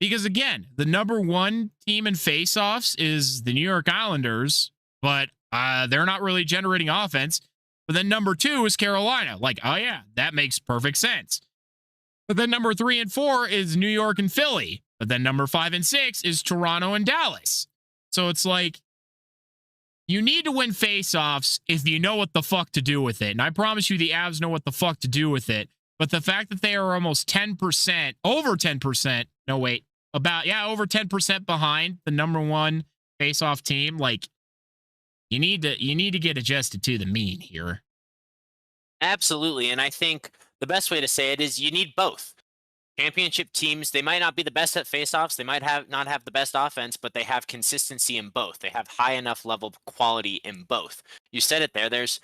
A: Because again, the number one team in face-offs is the New York Islanders, but they're not really generating offense. But then number two is Carolina. Like, oh yeah, that makes perfect sense. But then number 3 and 4 is New York and Philly. But then number 5 and 6 is Toronto and Dallas. So it's like, you need to win face-offs if you know what the fuck to do with it. And I promise you the Avs know what the fuck to do with it. But the fact that they are almost 10%, over 10%, over 10% behind the number one face-off team, like, you need to get adjusted to the mean here.
B: Absolutely. And I think the best way to say it is you need both. championship teams, they might not be the best at faceoffs. They might not have the best offense, but they have consistency in both. They have high enough level of quality in both. You said it there. There's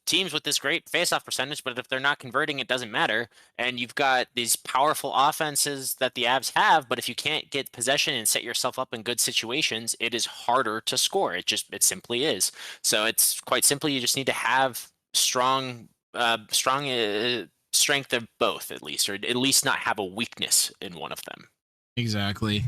B: teams with this great faceoff percentage, but if they're not converting, it doesn't matter. And you've got these powerful offenses that the Avs have, but if you can't get possession and set yourself up in good situations, it is harder to score. It simply is. So it's quite simply, you just need to have strong strength of both, at least, or at least not have a weakness in one of them.
A: Exactly.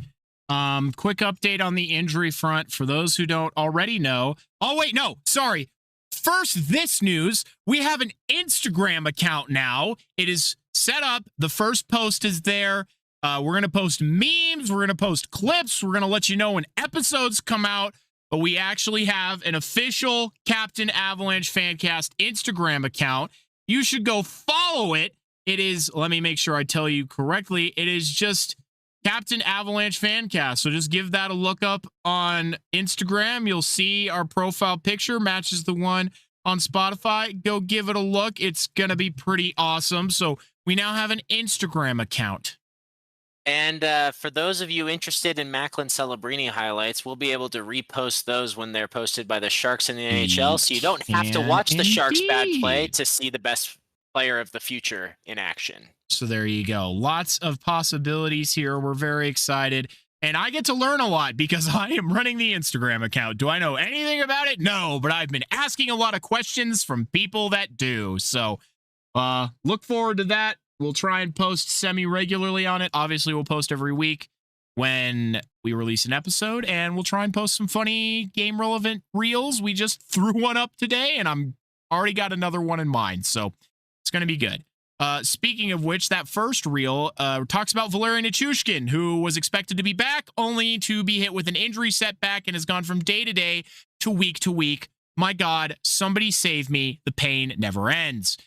A: Quick update on the injury front for those who don't already know. Oh, wait, no, sorry. First, this news, we have an Instagram account now. It is set up. The first post is there. We're going to post memes. We're going to post clips. We're going to let you know when episodes come out. But we actually have an official Captain Avalanche Fancast Instagram account. You should go follow it. It is, let me make sure I tell you correctly, it is just Captain Avalanche Fancast. So just give that a look up on Instagram. You'll see our profile picture matches the one on Spotify. Go give it a look. It's going to be pretty awesome. So we now have an Instagram account.
B: And for those of you interested in Macklin Celebrini highlights, we'll be able to repost those when they're posted by the Sharks in the NHL. So you don't have to watch the Sharks bad play to see the best player of the future in action.
A: So there you go. Lots of possibilities here. We're very excited. And I get to learn a lot because I am running the Instagram account. Do I know anything about it? No, but I've been asking a lot of questions from people that do. So look forward to that. We'll try and post semi-regularly on it. Obviously, we'll post every week when we release an episode, and we'll try and post some funny game-relevant reels. We just threw one up today, and I'm already got another one in mind, so it's going to be good. Speaking of which, that first reel talks about Valeri Nichushkin, who was expected to be back, only to be hit with an injury setback and has gone from day to day to week to week. My God, somebody save me. The pain never ends.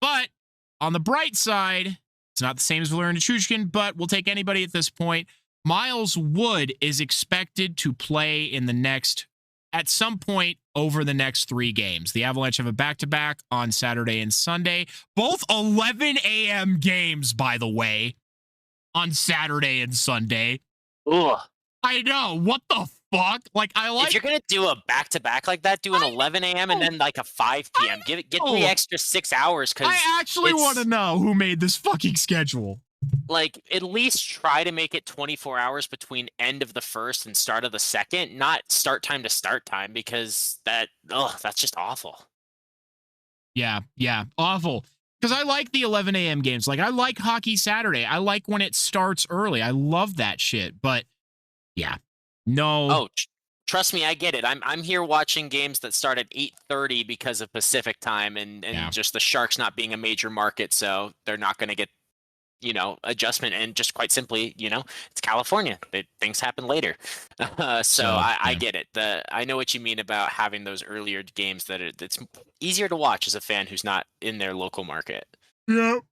A: But on the bright side, it's not the same as Valeri Nichushkin, but we'll take anybody at this point. Miles Wood is expected to play at some point over the next 3 games. The Avalanche have a back-to-back on Saturday and Sunday. Both 11 a.m. games, by the way, on Saturday and Sunday.
B: Ugh.
A: I know. What the fuck?
B: If you're going to do a back-to-back like that, do an 11 a.m. and then like a 5 p.m. Get the extra 6 hours.
A: I actually want to know who made this fucking schedule.
B: Like, at least try to make it 24 hours between end of the first and start of the second, not start time to start time, because that's just awful.
A: Yeah, awful. Because I like the 11 a.m. games. Like, I like Hockey Saturday. I like when it starts early. I love that shit. But, yeah. No.
B: Oh, trust me, I get it. I'm here watching games that start at 8:30 because of Pacific time and just the Sharks not being a major market, so they're not going to get adjustment, and just quite simply, it's California. Things happen later. I get it. I know what you mean about having those earlier games it's easier to watch as a fan who's not in their local market.
A: Yep.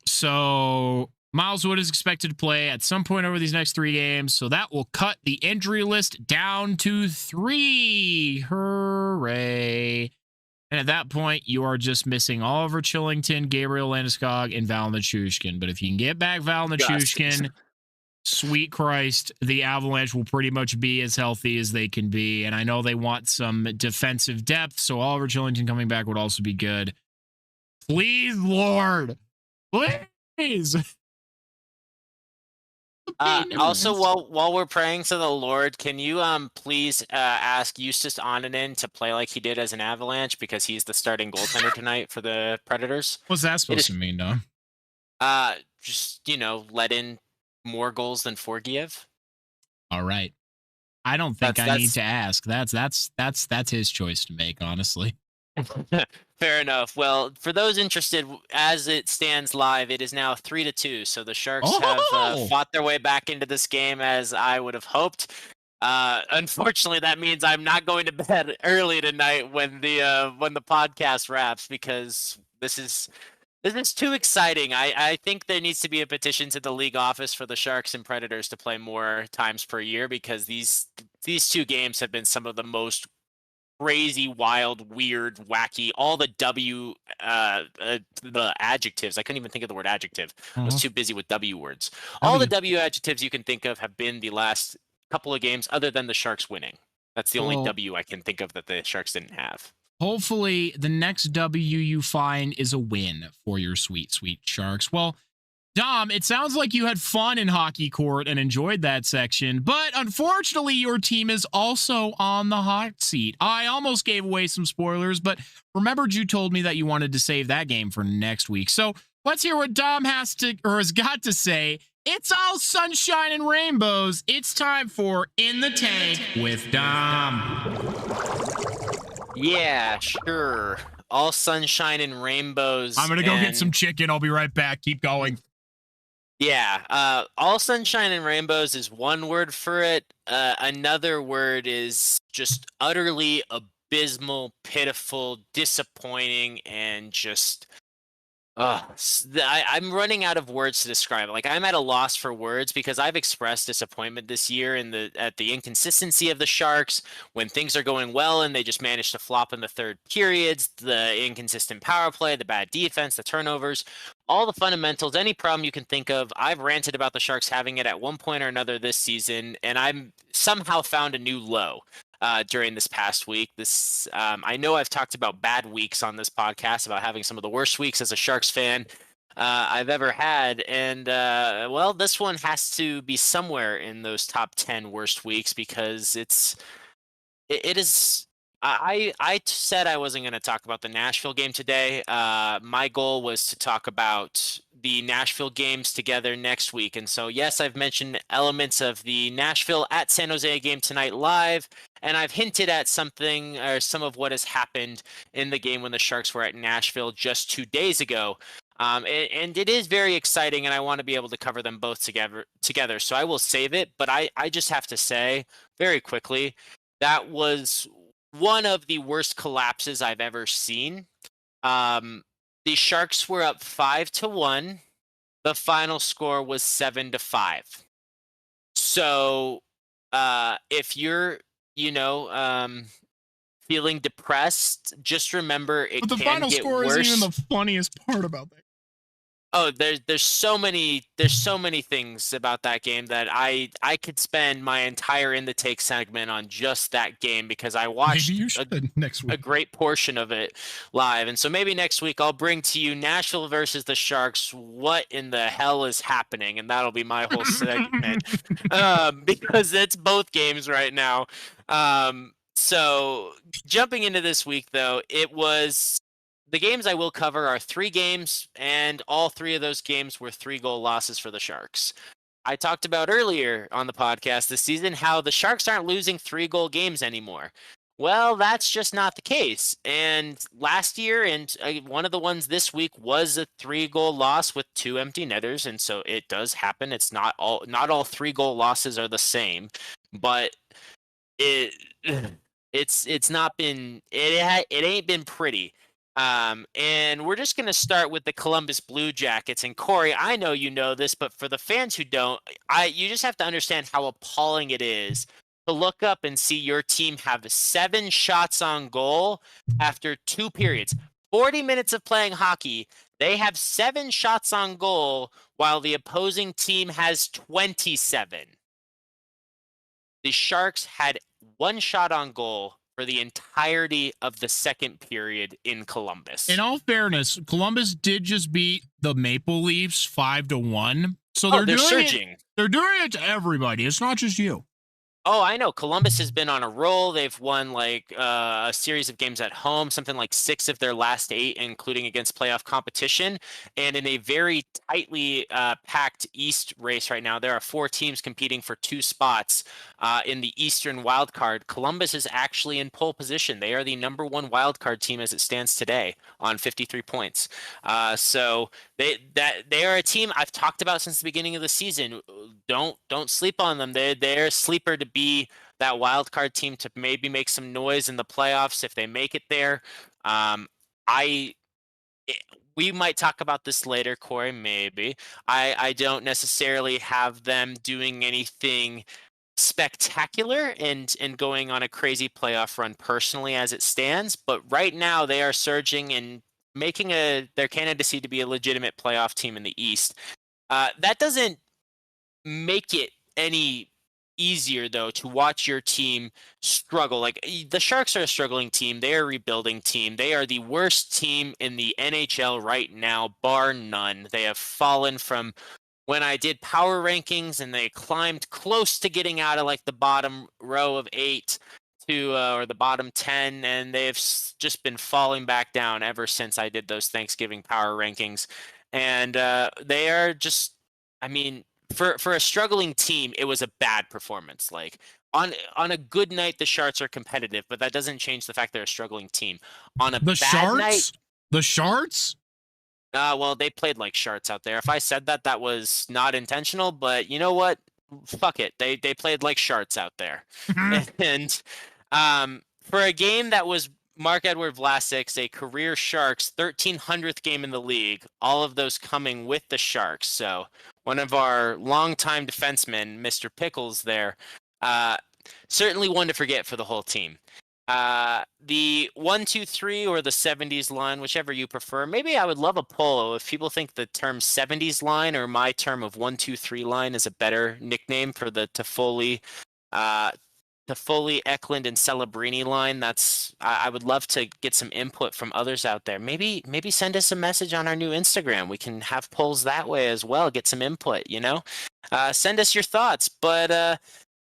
A: So Miles Wood is expected to play at some point over these next 3 games, so that will cut the injury list down to 3. Hooray. And at that point, you are just missing Oliver Chillington, Gabriel Landeskog, and Val Nichushkin. But if you can get back Val Nichushkin, sweet Christ, the Avalanche will pretty much be as healthy as they can be. And I know they want some defensive depth, so Oliver Chillington coming back would also be good. Please, Lord. Please.
B: Also, while we're praying to the Lord, can you please ask Eustace Onanen to play like he did as an Avalanche, because he's the starting goaltender tonight for the Predators?
A: What's that supposed to mean, though?
B: Just let in more goals than Forgiev.
A: All right. I don't think I need to ask. That's his choice to make, honestly.
B: Fair enough. Well, for those interested, as it stands live, it is now 3-2. So the Sharks have fought their way back into this game, as I would have hoped. Unfortunately, that means I'm not going to bed early tonight when the podcast wraps, because this is too exciting. I think there needs to be a petition to the league office for the Sharks and Predators to play more times per year, because these 2 games have been some of the most crazy, wild, weird, wacky, all the the adjectives. I couldn't even think of the word adjective. I was too busy with W words. All the W adjectives you can think of have been the last couple of games, other than the Sharks winning. That's the only W I can think of that the Sharks didn't have.
A: Hopefully, the next W you find is a win for your sweet, sweet Sharks. Well, Dom, it sounds like you had fun in hockey court and enjoyed that section, but unfortunately, your team is also on the hot seat. I almost gave away some spoilers, but remembered you told me that you wanted to save that game for next week. So let's hear what Dom has got to say. It's all sunshine and rainbows. It's time for In the Tank with Dom.
B: Yeah, sure. All sunshine and rainbows.
A: I'm going to go get some chicken. I'll be right back. Keep going.
B: Yeah, all sunshine and rainbows is one word for it. Another word is just utterly abysmal, pitiful, disappointing, and just I'm running out of words to describe it. Like, I'm at a loss for words because I've expressed disappointment this year at the inconsistency of the Sharks when things are going well and they just manage to flop in the third periods, the inconsistent power play, the bad defense, the turnovers, all the fundamentals, any problem you can think of. I've ranted about the Sharks having it at one point or another this season, and I'm somehow found a new low. During this past week. I know I've talked about bad weeks on this podcast, about having some of the worst weeks as a Sharks fan I've ever had. And, well, this one has to be somewhere in those top 10 worst weeks because it is. I said I wasn't going to talk about the Nashville game today. My goal was to talk about the Nashville games together next week. And so, yes, I've mentioned elements of the Nashville at San Jose game tonight live, and I've hinted at something or some of what has happened in the game when the Sharks were at Nashville just 2 days ago. And it is very exciting, and I want to be able to cover them both together. So I will save it, but I just have to say very quickly, that was one of the worst collapses I've ever seen. The Sharks were up 5-1. The final score was 7-5. So if you're, feeling depressed, just remember it can get worse.
A: But the final score isn't even the funniest part about that.
B: Oh, there's so many things about that game that I could spend my entire In the Take segment on just that game because I watched
A: next week
B: a great portion of it live. And so maybe next week I'll bring to you Nashville versus the Sharks. What in the hell is happening? And that'll be my whole segment because it's both games right now. So jumping into this week, though, the games I will cover are 3 games, and all 3 of those games were 3-goal losses for the Sharks. I talked about earlier on the podcast this season how the Sharks aren't losing 3-goal games anymore. Well, that's just not the case. And last year, and one of the ones this week was a 3-goal loss with 2 empty netters, and so it does happen. It's not all 3-goal losses are the same, but it's not been it ain't been pretty. And we're just going to start with the Columbus Blue Jackets. And Corey, I know you know this, but for the fans who don't, you just have to understand how appalling it is to look up and see your team have 7 shots on goal after 2 periods. 40 minutes of playing hockey, they have 7 shots on goal while the opposing team has 27. The Sharks had 1 shot on goal for the entirety of the second period in Columbus.
A: In all fairness, Columbus did just beat the Maple Leafs 5-1. So they're surging. They're doing it to everybody. It's not just you.
B: Oh, I know. Columbus has been on a roll. They've won like a series of games at home, something like 6 of their last 8, including against playoff competition. And in a very tightly packed East race right now, there are 4 teams competing for 2 spots in the Eastern wildcard. Columbus is actually in pole position. They are the number 1 wildcard team as it stands today on 53 points. So they are a team I've talked about since the beginning of the season. Don't sleep on them. They're a sleeper to be that wild card team to maybe make some noise in the playoffs if they make it there. We might talk about this later, Corey, maybe. I don't necessarily have them doing anything spectacular and going on a crazy playoff run personally as it stands, but right now they are surging and making their candidacy to be a legitimate playoff team in the East. That doesn't make it any easier though to watch your team struggle. Like the Sharks are a struggling team, they are a rebuilding team, they are the worst team in the NHL right now, bar none. They have fallen from when I did power rankings and they climbed close to getting out of like the bottom row of 8 to or the bottom 10, and they've just been falling back down ever since I did those Thanksgiving power rankings. And they are just, I mean, for a struggling team, it was a bad performance. Like on a good night, the Sharks are competitive, but that doesn't change the fact they're a struggling team. On a bad night,
A: the Sharks.
B: well, they played like sharks out there. If I said that, that was not intentional, but you know what? Fuck it. They played like sharks out there. And for a game that was Marc-Edouard Vlasic's, a career Sharks 1300th game in the league, all of those coming with the Sharks. So one of our longtime defensemen, Mr. Pickles there, certainly one to forget for the whole team. The 1-2-3 or the 70s line, whichever you prefer. Maybe I would love a poll if people think the term 70s line or my term of 1-2-3 line is a better nickname for the Toffoli, Eklund, and Celebrini line. I would love to get some input from others out there. Maybe send us a message on our new Instagram. We can have polls that way as well. Get some input. Send us your thoughts. But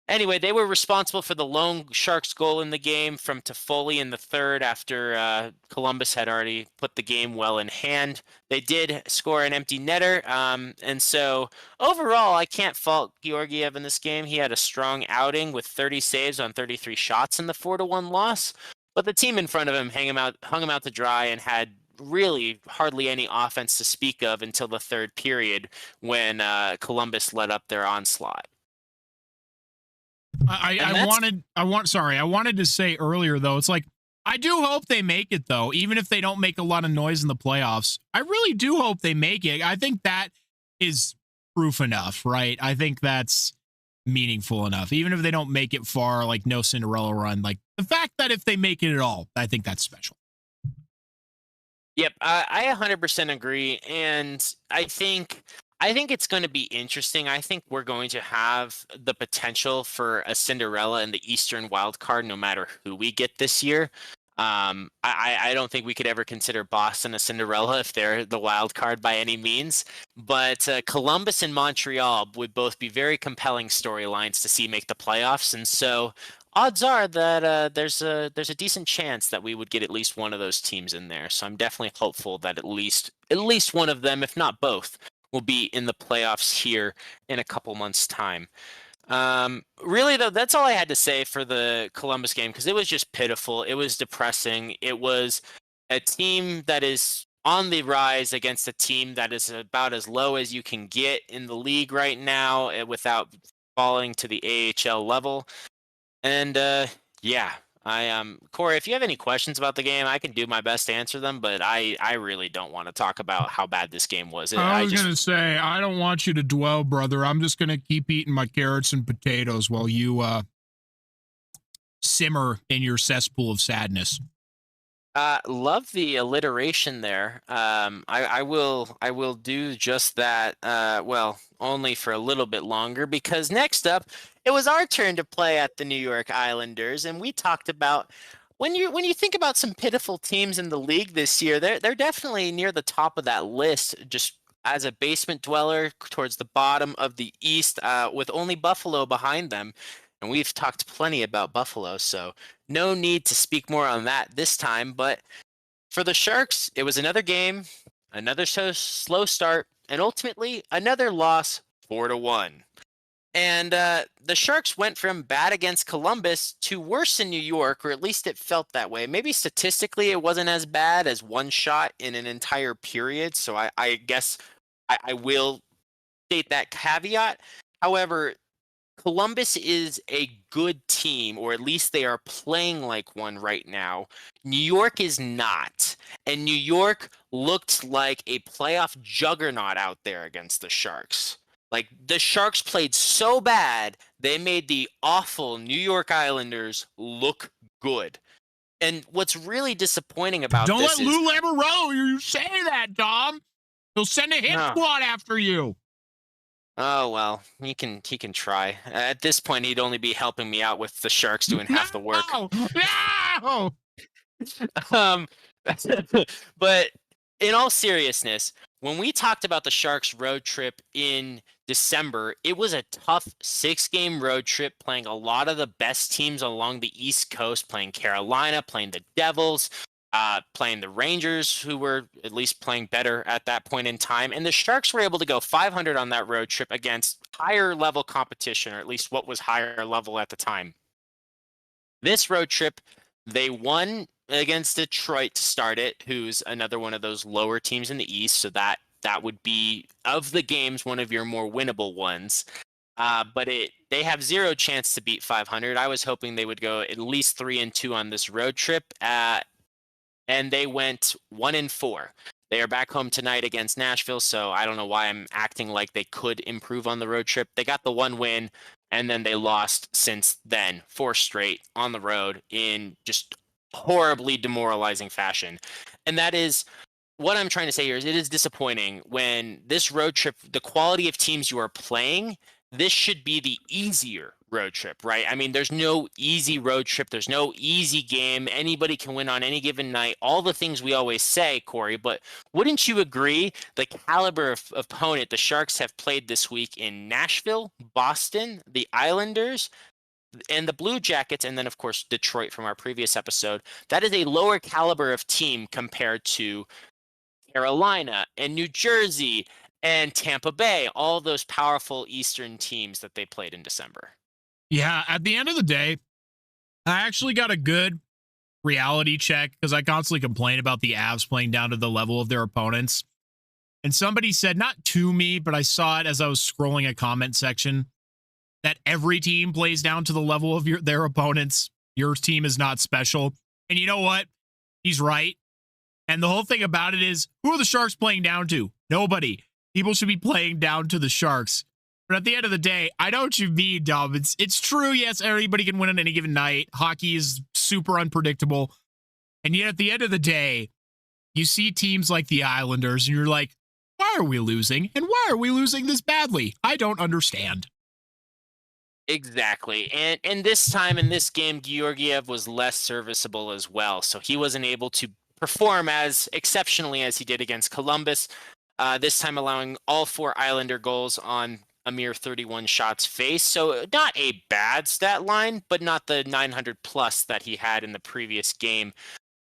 B: anyway, they were responsible for the lone Sharks goal in the game from Toffoli in the third after Columbus had already put the game well in hand. They did score an empty netter. And so overall, I can't fault Georgiev in this game. He had a strong outing with 30 saves on 33 shots in the 4-1 loss. But the team in front of him hung him out to dry and had really hardly any offense to speak of until the third period when Columbus led up their onslaught.
A: I wanted to say earlier though, it's like I do hope they make it though, even if they don't make a lot of noise in the playoffs. I really do hope they make it. I think that is proof enough, right? I think that's meaningful enough, even if they don't make it far, like no Cinderella run. Like the fact that if they make it at all, I think that's special.
B: Yep, I 100% agree, and I think it's going to be interesting. I think we're going to have the potential for a Cinderella in the Eastern wild card, no matter who we get this year. I don't think we could ever consider Boston a Cinderella if they're the wild card by any means. But Columbus and Montreal would both be very compelling storylines to see make the playoffs, and so odds are that there's a decent chance that we would get at least one of those teams in there. So I'm definitely hopeful that at least one of them, if not both, will be in the playoffs here in a couple months' time. Really, though, that's all I had to say for the Columbus game because it was just pitiful. It was depressing. It was a team that is on the rise against a team that is about as low as you can get in the league right now without falling to the AHL level. And yeah, Corey, if you have any questions about the game, I can do my best to answer them, but I really don't want to talk about how bad this game was.
A: I was going to say, I don't want you to dwell, brother. I'm just going to keep eating my carrots and potatoes while you simmer in your cesspool of sadness.
B: Love the alliteration there. I will do just that. Well, only for a little bit longer because next up, it was our turn to play at the New York Islanders, and we talked about when you think about some pitiful teams in the league this year, they're definitely near the top of that list. Just as a basement dweller towards the bottom of the East, with only Buffalo behind them. And we've talked plenty about Buffalo, so no need to speak more on that this time. But for the Sharks, it was another game, another slow start, and ultimately another loss 4-1. And the Sharks went from bad against Columbus to worse in New York, or at least it felt that way. Maybe statistically it wasn't as bad as one shot in an entire period, so I guess I will state that caveat. However, Columbus is a good team, or at least they are playing like one right now. New York is not. And New York looked like a playoff juggernaut out there against the Sharks. Like, the Sharks played so bad, they made the awful New York Islanders look good. And what's really disappointing about
A: Don't
B: this
A: let
B: is...
A: Lou Lamoriello you say that, Dom. He'll send a hit
B: No.
A: squad after you.
B: Oh, well, he can try. At this point, he'd only be helping me out with the Sharks doing half the work.
A: No!
B: But in all seriousness, when we talked about the Sharks road trip in December, it was a tough 6-game road trip, playing a lot of the best teams along the East Coast, playing Carolina, playing the Devils, playing the Rangers, who were at least playing better at that point in time. And the Sharks were able to go 500 on that road trip against higher level competition, or at least what was higher level at the time. This road trip, they won against Detroit to start it, who's another one of those lower teams in the East. So that would be, of the games, one of your more winnable ones. But they have zero chance to beat 500. I was hoping they would go at least 3-2 on this road trip. And they went 1-4. They are back home tonight against Nashville, so I don't know why I'm acting like they could improve on the road trip. They got the one win, and then they lost since then, 4 straight on the road in just horribly demoralizing fashion. And that is what I'm trying to say here, is it is disappointing when this road trip, the quality of teams you are playing, this should be the easier road trip, right? I mean, there's no easy road trip. There's no easy game. Anybody can win on any given night. All the things we always say, Corey, but wouldn't you agree the caliber of opponent the Sharks have played this week in Nashville, Boston, the Islanders, and the Blue Jackets, and then, of course, Detroit from our previous episode, that is a lower caliber of team compared to Carolina and New Jersey and Tampa Bay, all those powerful Eastern teams that they played in December.
A: Yeah, at the end of the day, I actually got a good reality check because I constantly complain about the Avs playing down to the level of their opponents. And somebody said, not to me, but I saw it as I was scrolling a comment section, that every team plays down to the level of their opponents. Your team is not special. And you know what? He's right. And the whole thing about it is, who are the Sharks playing down to? Nobody. People should be playing down to the Sharks. But at the end of the day, I know what you mean, Dom. It's true. Yes, everybody can win on any given night. Hockey is super unpredictable. And yet at the end of the day, you see teams like the Islanders and you're like, why are we losing? And why are we losing this badly? I don't understand.
B: Exactly. And this time in this game, Georgiev was less serviceable as well. So he wasn't able to perform as exceptionally as he did against Columbus. This time allowing all 4 Islander goals on a mere 31 shots faced. So not a bad stat line, but not the 900 plus that he had in the previous game.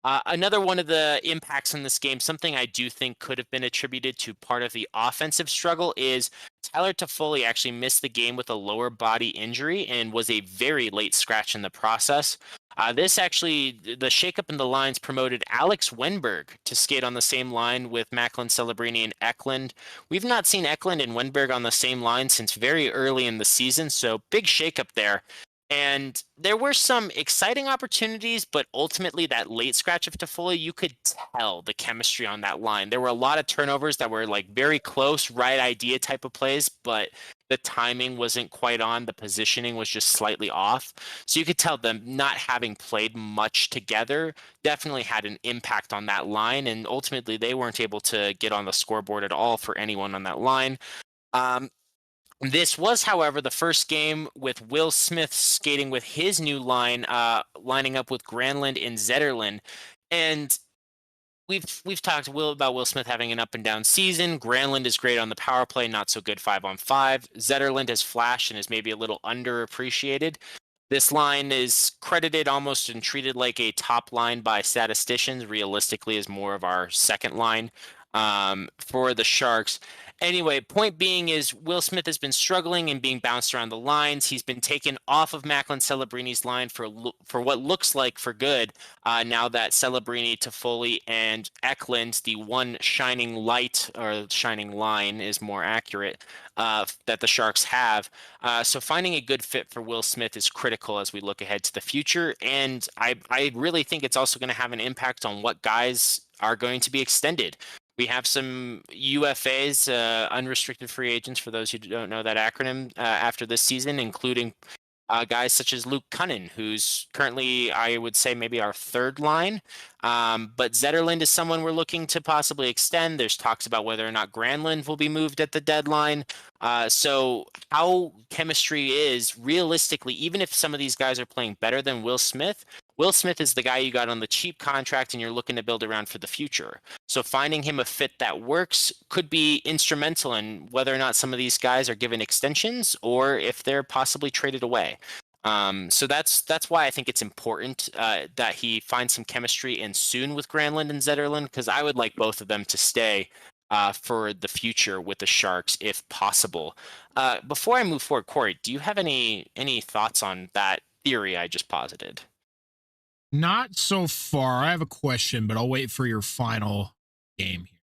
B: Another one of the impacts in this game, something I do think could have been attributed to part of the offensive struggle, is Tyler Toffoli actually missed the game with a lower body injury and was a very late scratch in the process. The shakeup in the lines promoted Alex Wenberg to skate on the same line with Macklin, Celebrini, and Eklund. We've not seen Eklund and Wenberg on the same line since very early in the season, so big shakeup there. And there were some exciting opportunities, but ultimately that late scratch of Toffoli, you could tell the chemistry on that line. There were a lot of turnovers that were like very close, right idea type of plays, but the timing wasn't quite on. The positioning was just slightly off. So you could tell them not having played much together definitely had an impact on that line. And ultimately they weren't able to get on the scoreboard at all for anyone on that line. This was, however, the first game with Will Smith skating with his new line, lining up with Granlund and Zetterlund. And we've talked about Will Smith having an up and down season. Granlund is great on the power play, not so good 5-on-5. Zetterlund has flashed and is maybe a little underappreciated. This line is credited almost and treated like a top line by statisticians. Realistically, is more of our second line for the Sharks. Anyway, point being is Will Smith has been struggling and being bounced around the lines. He's been taken off of Macklin Celebrini's line for what looks like for good. Now that Celebrini, Toffoli, and Eklund, the one shining light or shining line is more accurate, that the Sharks have. So finding a good fit for Will Smith is critical as we look ahead to the future. And I really think it's also going to have an impact on what guys are going to be extended. We have some UFAs, unrestricted free agents, for those who don't know that acronym, after this season, including guys such as Luke Cunnin, who's currently, I would say, maybe our third line. But Zetterlund is someone we're looking to possibly extend. There's talks about whether or not Granlund will be moved at the deadline. So how chemistry is realistically, even if some of these guys are playing better than Will Smith is the guy you got on the cheap contract and you're looking to build around for the future. So finding him a fit that works could be instrumental in whether or not some of these guys are given extensions or if they're possibly traded away. So that's why I think it's important that he finds some chemistry and soon with Granlund and Zetterlund, because I would like both of them to stay for the future with the Sharks if possible. Before I move forward, Corey, do you have any thoughts on that theory I just posited?
A: Not so far. I have a question, but I'll wait for your final game here.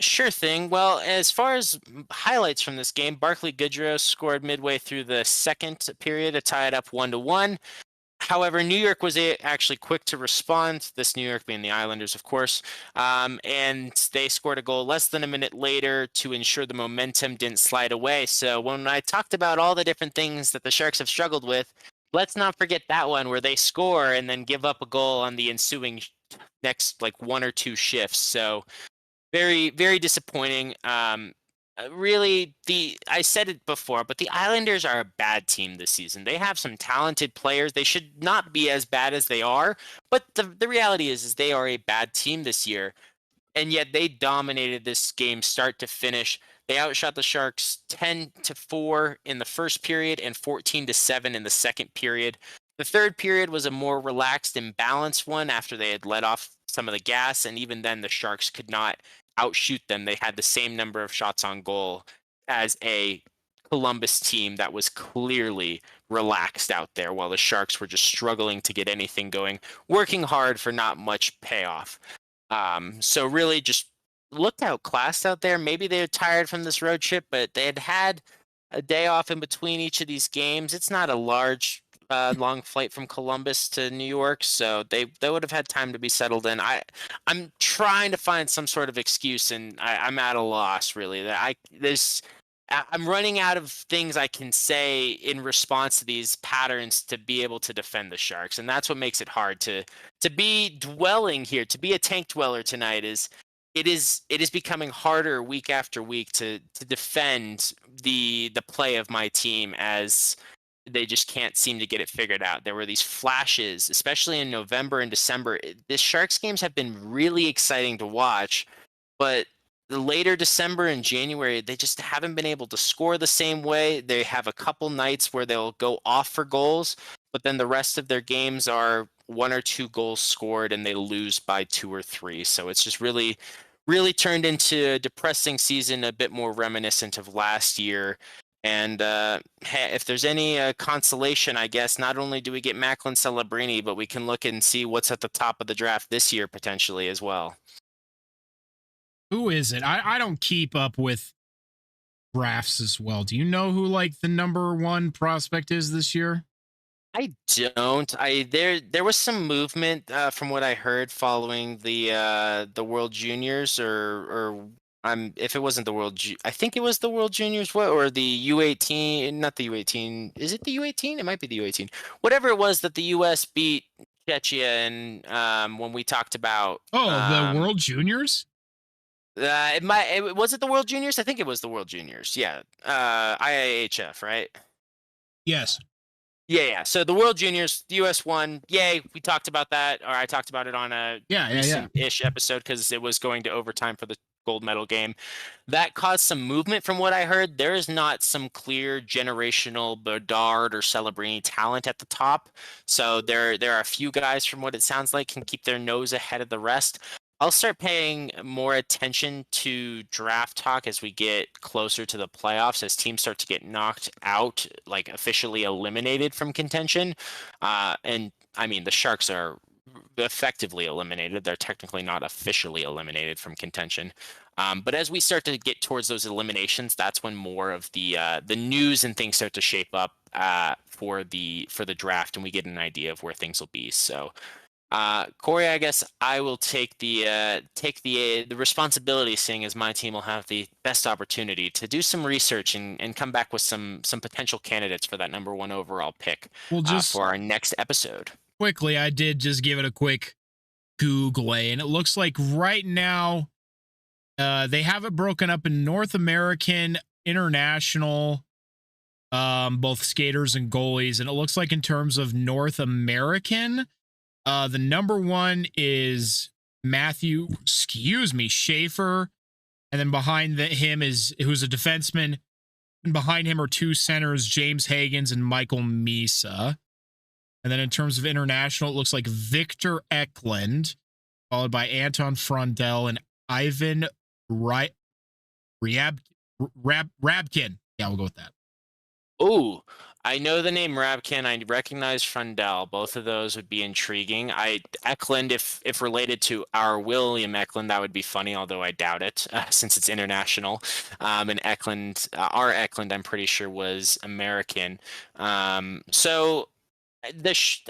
B: Sure thing. Well, as far as highlights from this game, Barclay Goodrow scored midway through the second period to tie it up 1-1. However, New York was actually quick to respond, this New York being the Islanders, of course, and they scored a goal less than a minute later to ensure the momentum didn't slide away. So when I talked about all the different things that the Sharks have struggled with, let's not forget that one where they score and then give up a goal on the ensuing next like one or two shifts. So very, very disappointing. Really, I said it before, but the Islanders are a bad team this season. They have some talented players. They should not be as bad as they are, but the reality is they are a bad team this year, and yet they dominated this game start to finish. They outshot the Sharks 10-4 in the first period and 14-7 in the second period. The third period was a more relaxed and balanced one after they had let off some of the gas, and even then the Sharks could not outshoot them. They had the same number of shots on goal as a Columbus team that was clearly relaxed out there, while the Sharks were just struggling to get anything going, working hard for not much payoff. So really just looked outclassed out there. Maybe they were tired from this road trip, but they had a day off in between each of these games. It's not a long flight from Columbus to New York, so they would have had time to be settled in. I'm trying to find some sort of excuse, and I'm at a loss really. I'm running out of things I can say in response to these patterns to be able to defend the Sharks, and that's what makes it hard to be dwelling here, to be a tank dweller tonight. It is becoming harder week after week to defend the play of my team, as they just can't seem to get it figured out. There were these flashes, especially in November and December. The Sharks games have been really exciting to watch, but the later December and January, they just haven't been able to score the same way. They have a couple nights where they'll go off for goals, but then the rest of their games are 1 or 2 goals scored and they lose by 2 or 3. So it's just really, really turned into a depressing season, a bit more reminiscent of last year. And if there's any consolation, I guess, not only do we get Macklin Celebrini, but we can look and see what's at the top of the draft this year potentially as well.
A: Who is it? I don't keep up with drafts as well. Do you know who like the number 1 prospect is this year?
B: I don't. There was some movement from what I heard following the World Juniors, or if it wasn't the I think it was the World Juniors, or the U18, not the U18. Is it the U18? It might be the U18. Whatever it was that the US beat Czechia, and when we talked about
A: the World Juniors.
B: Was it the World Juniors? I think it was the World Juniors. Yeah. IIHF, right?
A: Yes.
B: Yeah. So the World Juniors, the US won. Yay. We talked about that, or I talked about it on a recent-ish episode because it was going to overtime for the gold medal game. That caused some movement from what I heard. There is not some clear generational Bedard or Celebrini talent at the top. So there are a few guys, from what it sounds like, can keep their nose ahead of the rest. I'll start paying more attention to draft talk as we get closer to the playoffs, as teams start to get knocked out, like officially eliminated from contention. And I mean, the Sharks are effectively eliminated. They're technically not officially eliminated from contention. But as we start to get towards those eliminations, that's when more of the news and things start to shape up for the draft, and we get an idea of where things will be. So Corey, I guess I will take the responsibility, seeing as my team will have the best opportunity to do some research and come back with some potential candidates for that number 1 overall pick
A: Well, just
B: for our next episode.
A: quickly, I did just give it a quick Google, and it looks like right now they have it broken up in North American, international, both skaters and goalies. And it looks like in terms of North American, the number 1 is Matthew, Schaefer. And then behind him who's a defenseman. And behind him are 2 centers, James Hagens and Michael Misa. And then in terms of international, it looks like Victor Eklund, followed by Anton Frondel and Ivan Rabkin. Yeah, we'll go with that.
B: Ooh, I know the name Rabkin. I recognize Frundell. Both of those would be intriguing. Eklund, if related to our William Eklund, that would be funny, although I doubt it, since it's international. And Eklund, our Eklund, I'm pretty sure was American. So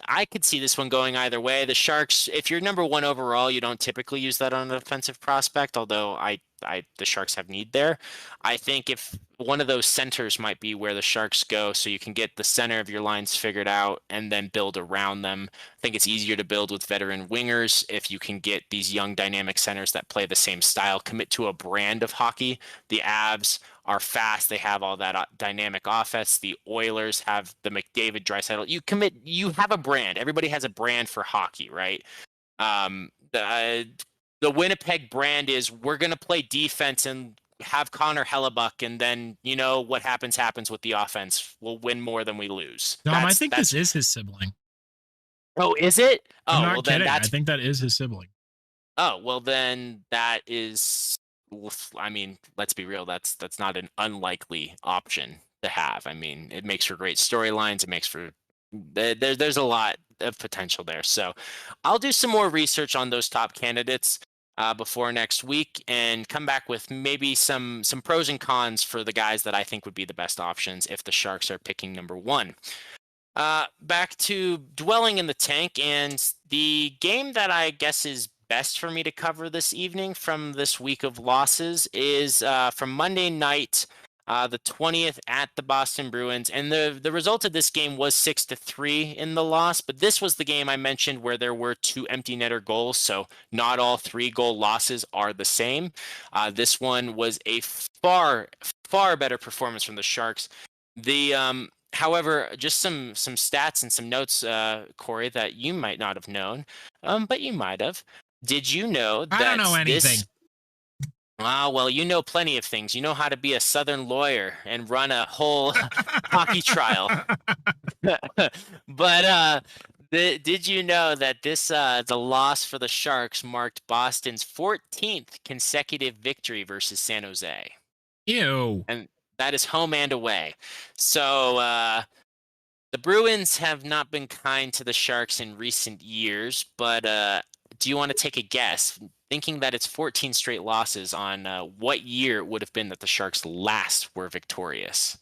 B: I could see this one going either way. The Sharks, if you're number 1 overall, you don't typically use that on an offensive prospect, although the Sharks have need there. I think if one of those centers might be where the Sharks go, so you can get the center of your lines figured out and then build around them. I think it's easier to build with veteran wingers if you can get these young dynamic centers that play the same style, commit to a brand of hockey. The Avs are fast. They have all that dynamic offense. The Oilers have the McDavid, Draisaitl. You have a brand. Everybody has a brand for hockey, right? The Winnipeg brand is we're going to play defense and have Connor Hellebuck, and then what happens with the offense. We'll win more than we lose.
A: Dom, I think this is his sibling.
B: Oh, is it?
A: I'm not kidding. I think that is his sibling.
B: Oh, well then that is, I mean, let's be real. That's not an unlikely option to have. I mean, it makes for great storylines. It makes for there's a lot of potential there. So I'll do some more research on those top candidates before next week and come back with maybe some pros and cons for the guys that I think would be the best options if the Sharks are picking number 1. Back to dwelling in the tank, and the game that I guess is best for me to cover this evening from this week of losses is from Monday night, the 20th at the Boston Bruins. And the result of this game was 6-3 in the loss, but this was the game I mentioned where there were 2 empty netter goals, so not all 3-goal losses are the same. This one was a far, far better performance from the Sharks. However, just some stats and some notes, Corey, that you might not have known, but you might have. Did you know that
A: I don't know anything.
B: Well, you know plenty of things. You know how to be a Southern lawyer and run a whole hockey trial. But did you know that the loss for the Sharks marked Boston's 14th consecutive victory versus San Jose?
A: Ew.
B: And that is home and away. So the Bruins have not been kind to the Sharks in recent years, but do you want to take a guess, thinking that it's 14 straight losses, on what year it would have been that the Sharks last were victorious?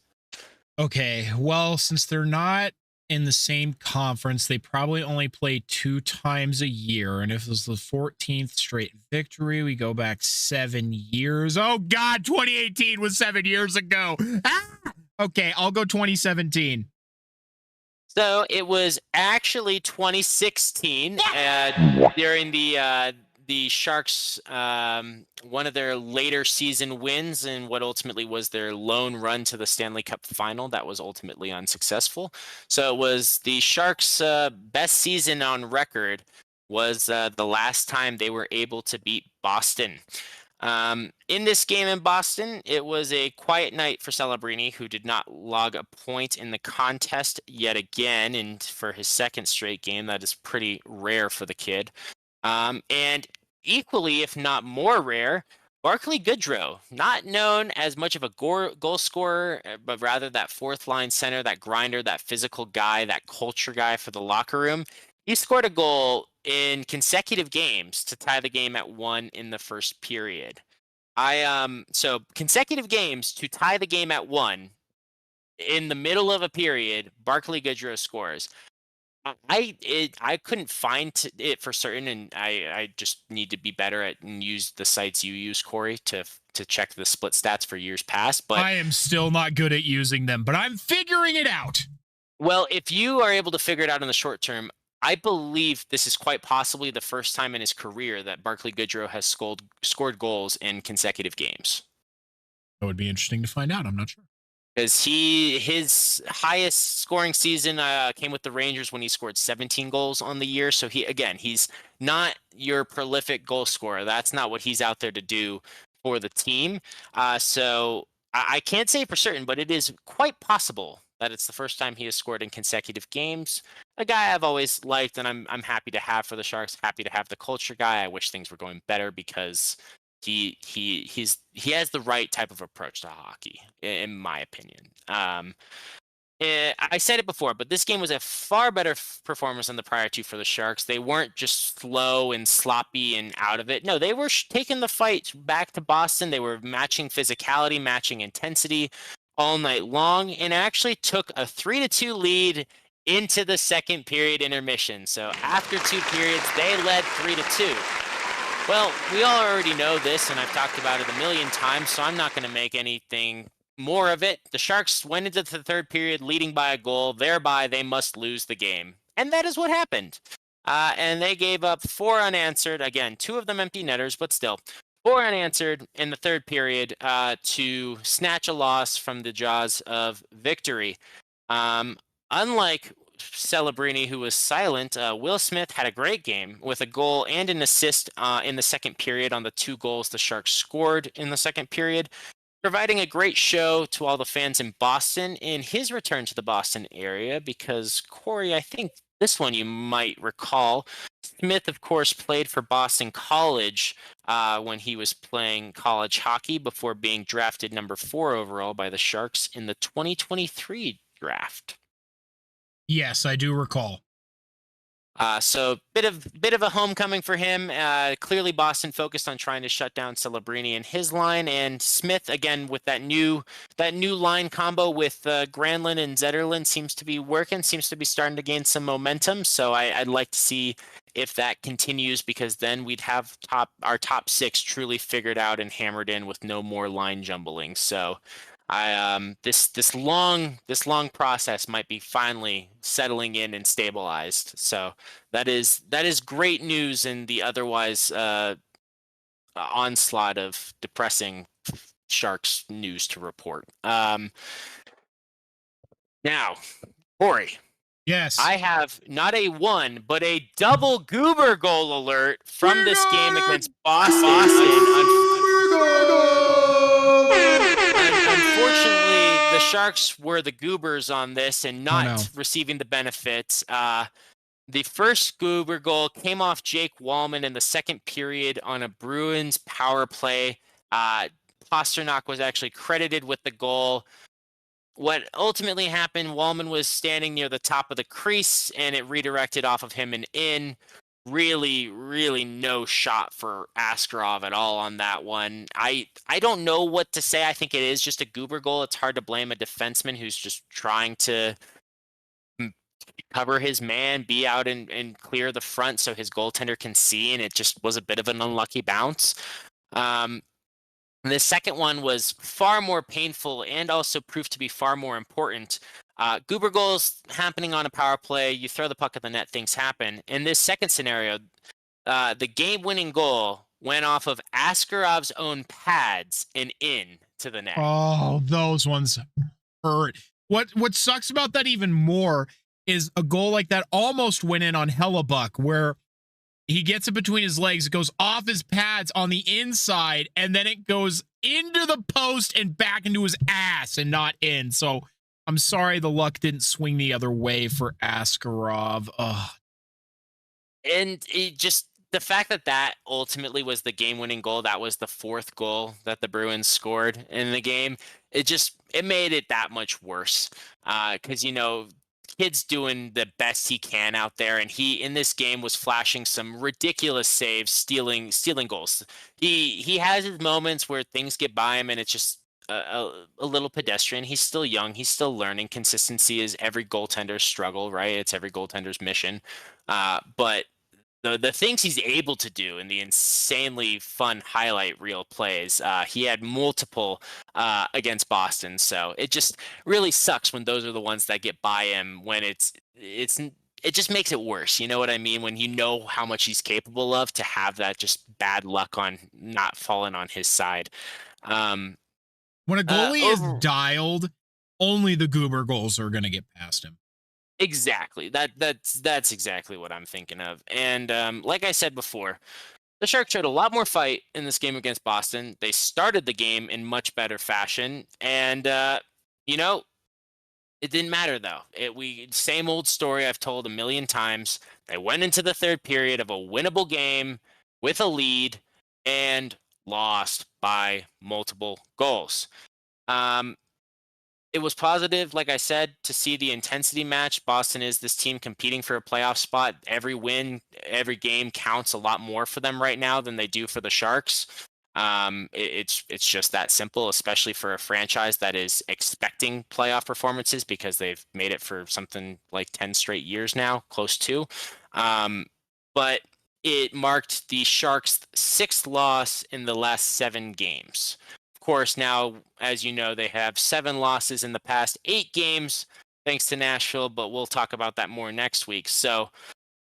A: Okay, well, since they're not in the same conference, they probably only play 2 times a year. And if it was the 14th straight victory, we go back 7 years. Oh, God, 2018 was 7 years ago. Ah! Okay, I'll go 2017.
B: So it was actually 2016 during the Sharks, one of their later season wins and what ultimately was their lone run to the Stanley Cup final that was ultimately unsuccessful. So it was the Sharks' best season on record was the last time they were able to beat Boston. In this game in Boston, it was a quiet night for Celebrini, who did not log a point in the contest yet again, and for his second straight game. That is pretty rare for the kid. And equally, if not more rare, Barclay Goodrow, not known as much of a goal scorer, but rather that fourth line center, that grinder, that physical guy, that culture guy for the locker room. He scored a goal in consecutive games to tie the game at 1 in the first period. So consecutive games to tie the game at 1 in the middle of a period, Barclay Goodrow scores. I couldn't find it for certain, and I just need to be better at and use the sites you use, Corey, to check the split stats for years past. But
A: I am still not good at using them, but I'm figuring it out.
B: well, if you are able to figure it out in the short term, I believe this is quite possibly the first time in his career that Barclay Goodrow has scored goals in consecutive games.
A: That would be interesting to find out. I'm not sure.
B: Because his highest scoring season came with the Rangers when he scored 17 goals on the year. So he's not your prolific goal scorer. That's not what he's out there to do for the team. So I can't say for certain, but it is quite possible that it's the first time he has scored in consecutive games. A guy I've always liked, and I'm happy to have for the Sharks. Happy to have the culture guy. I wish things were going better because he has the right type of approach to hockey, in my opinion. I said it before, but this game was a far better performance than the prior two for the Sharks. They weren't just slow and sloppy and out of it. No, they were taking the fight back to Boston. They were matching physicality, matching intensity all night long, and actually took a 3-2 lead into the second period intermission. So after 2 periods, they led 3-2. Well, we all already know this, and I've talked about it a million times, so I'm not going to make anything more of it. The Sharks went into the third period leading by a goal. Thereby, they must lose the game. And that is what happened. And they gave up 4 unanswered. Again, 2 of them empty netters, but still. 4 unanswered in the third period to snatch a loss from the jaws of victory. Unlike Celebrini, who was silent, Will Smith had a great game with a goal and an assist in the second period on the 2 goals the Sharks scored in the second period, providing a great show to all the fans in Boston in his return to the Boston area. Because, Corey, I think this one you might recall, Smith, of course, played for Boston College when he was playing college hockey before being drafted number 4 overall by the Sharks in the 2023 draft.
A: Yes, I do recall.
B: So bit of a homecoming for him. Clearly, Boston focused on trying to shut down Celebrini and his line, and Smith again with that new line combo with Granlund and Zetterlund seems to be working. Seems to be starting to gain some momentum. So I'd like to see if that continues, because then we'd have our top 6 truly figured out and hammered in with no more line jumbling. So this long process might be finally settling in and stabilized. So that is great news in the otherwise onslaught of depressing Sharks news to report. Now, Corey.
A: Yes.
B: I have not a 1, but a double Goober goal alert from this game against Boston. Unfortunately, the Sharks were the goobers on this and not receiving the benefits. The first goober goal came off Jake Wallman in the second period on a Bruins power play. Pasternak was actually credited with the goal. What ultimately happened, Wallman was standing near the top of the crease, and it redirected off of him and in. Really, really no shot for Askarov at all on that one. I don't know what to say. I think it is just a goober goal. It's hard to blame a defenseman who's just trying to cover his man, be out and clear the front so his goaltender can see, and it just was a bit of an unlucky bounce. The second one was far more painful and also proved to be far more important. Goober goals happening on a power play, you throw the puck at the net, things happen. In this second scenario, the game-winning goal went off of Askarov's own pads and in to the net.
A: Oh, those ones hurt. What sucks about that even more is a goal like that almost went in on Hellebuck, where he gets it between his legs, it goes off his pads on the inside, and then it goes into the post and back into his ass and not in. So I'm sorry the luck didn't swing the other way for Askarov. Ugh.
B: And it just the fact that ultimately was the game-winning goal, that was the 4th goal that the Bruins scored in the game, it made it that much worse. Because, kid's doing the best he can out there, and he in this game was flashing some ridiculous saves, stealing goals. He has his moments where things get by him, and it's just a little pedestrian. He's still young. He's still learning. Consistency is every goaltender's struggle, right? It's every goaltender's mission. But the things he's able to do in the insanely fun highlight reel plays, he had multiple against Boston. So it just really sucks when those are the ones that get by him, when it just makes it worse. You know what I mean? When you know how much he's capable of, to have that just bad luck on not falling on his side.
A: When a goalie is dialed, only the goober goals are going to get past him.
B: Exactly. That's exactly what I'm thinking of. And like I said before, the Sharks showed a lot more fight in this game against Boston. They started the game in much better fashion, and you know, it didn't matter though. Same old story I've told a million times. They went into the third period of a winnable game with a lead and lost by multiple goals. It was positive, like I said, to see the intensity match. Boston is this team competing for a playoff spot. Every win, every game counts a lot more for them right now than they do for the Sharks. It's just that simple, especially for a franchise that is expecting playoff performances, because they've made it for something like 10 straight years now, close to. But it marked the Sharks' 6th loss in the last 7 games. Of course, now, as you know, they have 7 losses in the past 8 games, thanks to Nashville, but we'll talk about that more next week. So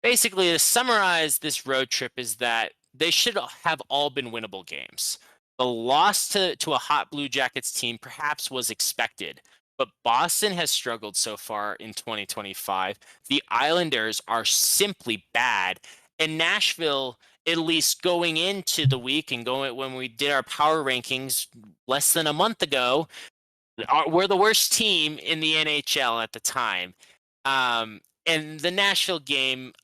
B: basically, to summarize this road trip, is that they should have all been winnable games. The loss to a hot Blue Jackets team perhaps was expected, but Boston has struggled so far in 2025. The Islanders are simply bad, and Nashville, at least going into the week and when we did our power rankings less than a month ago, we're the worst team in the NHL at the time. And the Nashville game,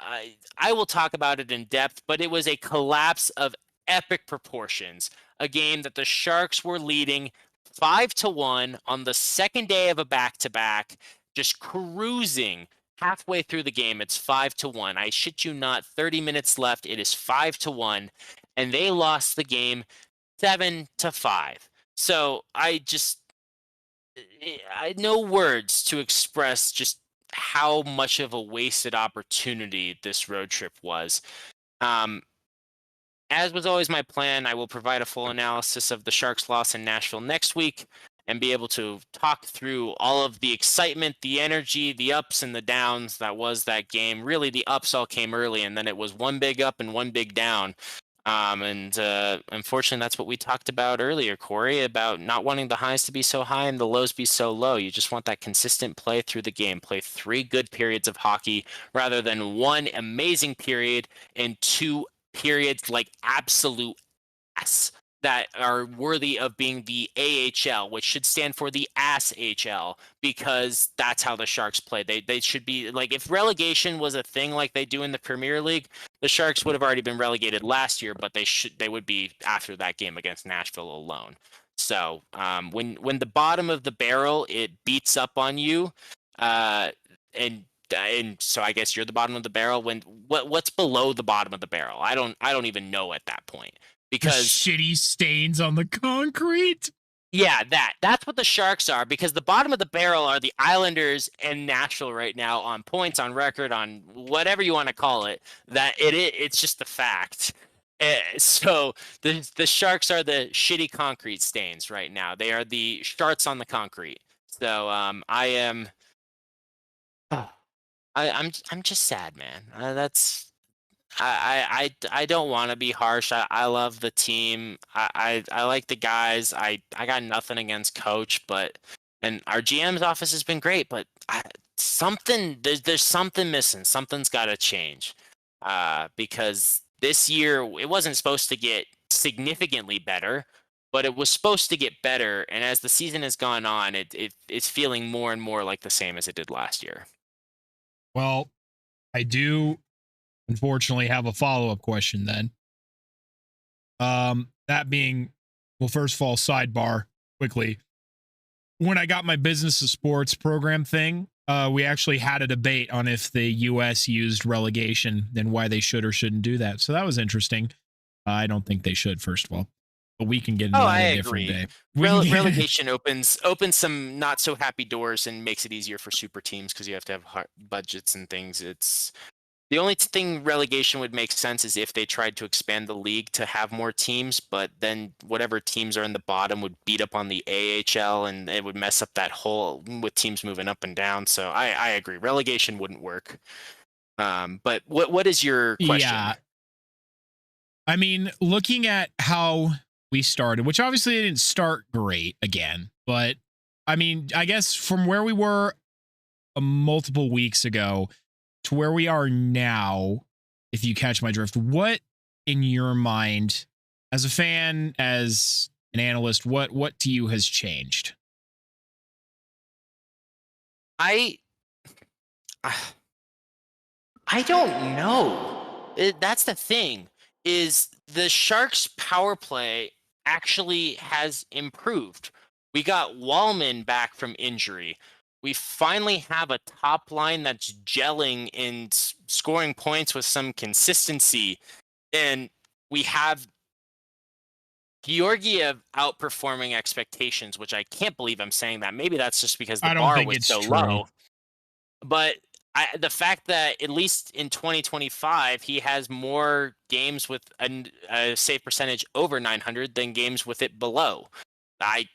B: I will talk about it in depth, but it was a collapse of epic proportions. A game that the Sharks were leading 5-1 on the second day of a back-to-back, just cruising. Halfway through the game, it's 5-1. I shit you not, 30 minutes left, it is 5-1, and they lost the game 7-5. So I no words to express just how much of a wasted opportunity this road trip was. As was always my plan, I will provide a full analysis of the Sharks' loss in Nashville next week and be able to talk through all of the excitement, the energy, the ups and the downs that was that game. Really, the ups all came early, and then it was one big up and one big down. Unfortunately, that's what we talked about earlier, Corey, about not wanting the highs to be so high and the lows be so low. You just want that consistent play through the game. Play 3 good periods of hockey rather than 1 amazing period and 2 periods like absolute ass that are worthy of being the AHL, which should stand for the Ass HL, because that's how the Sharks play. They should be like, if relegation was a thing like they do in the Premier League, the Sharks would have already been relegated last year, but they would be after that game against Nashville alone. So when the bottom of the barrel, it beats up on you, and so I guess you're the bottom of the barrel. What's below the bottom of the barrel? I don't even know at that point. Because
A: the shitty stains on the concrete.
B: Yeah, that's what the Sharks are, because the bottom of the barrel are the Islanders and Nashville right now on points, on record, on whatever you want to call it. That it's just the fact. So the Sharks are the shitty concrete stains right now. They are the sharts on the concrete. So I'm just sad, man. I don't want to be harsh. I love the team. I like the guys. I got nothing against Coach, and our GM's office has been great, but there's something missing. Something's got to change, because this year it wasn't supposed to get significantly better, but it was supposed to get better. And as the season has gone on, it's feeling more and more like the same as it did last year.
A: Well, I do unfortunately have a follow-up question then. That being, well, first of all, sidebar quickly. When I got my business to sports program thing, we actually had a debate on if the U.S. used relegation and why they should or shouldn't do that. So that was interesting. I don't think they should, first of all. but we can get into
B: Oh,
A: that
B: I
A: a different
B: agree.
A: day. We can get-
B: Relegation opens some not so happy doors and makes it easier for super teams because you have to have budgets and things. It's the only thing relegation would make sense is if they tried to expand the league to have more teams, but then whatever teams are in the bottom would beat up on the AHL and it would mess up that whole with teams moving up and down. So I agree. Relegation wouldn't work. But what is your question?
A: Yeah. I mean, looking at how we started, which obviously didn't start great again, but I mean, I guess from where we were multiple weeks ago to where we are now, if you catch my drift, what in your mind, as a fan, as an analyst, what to you has changed?
B: I don't know. That's the thing, is the Sharks power play actually has improved. We got Wallman back from injury. We finally have a top line that's gelling and scoring points with some consistency. And we have Georgiev outperforming expectations, which I can't believe I'm saying that. Maybe that's just because the
A: I don't
B: bar
A: think
B: was
A: it's
B: so
A: true.
B: low. But the fact that at least in 2025, he has more games with a save percentage over 900 than games with it below. I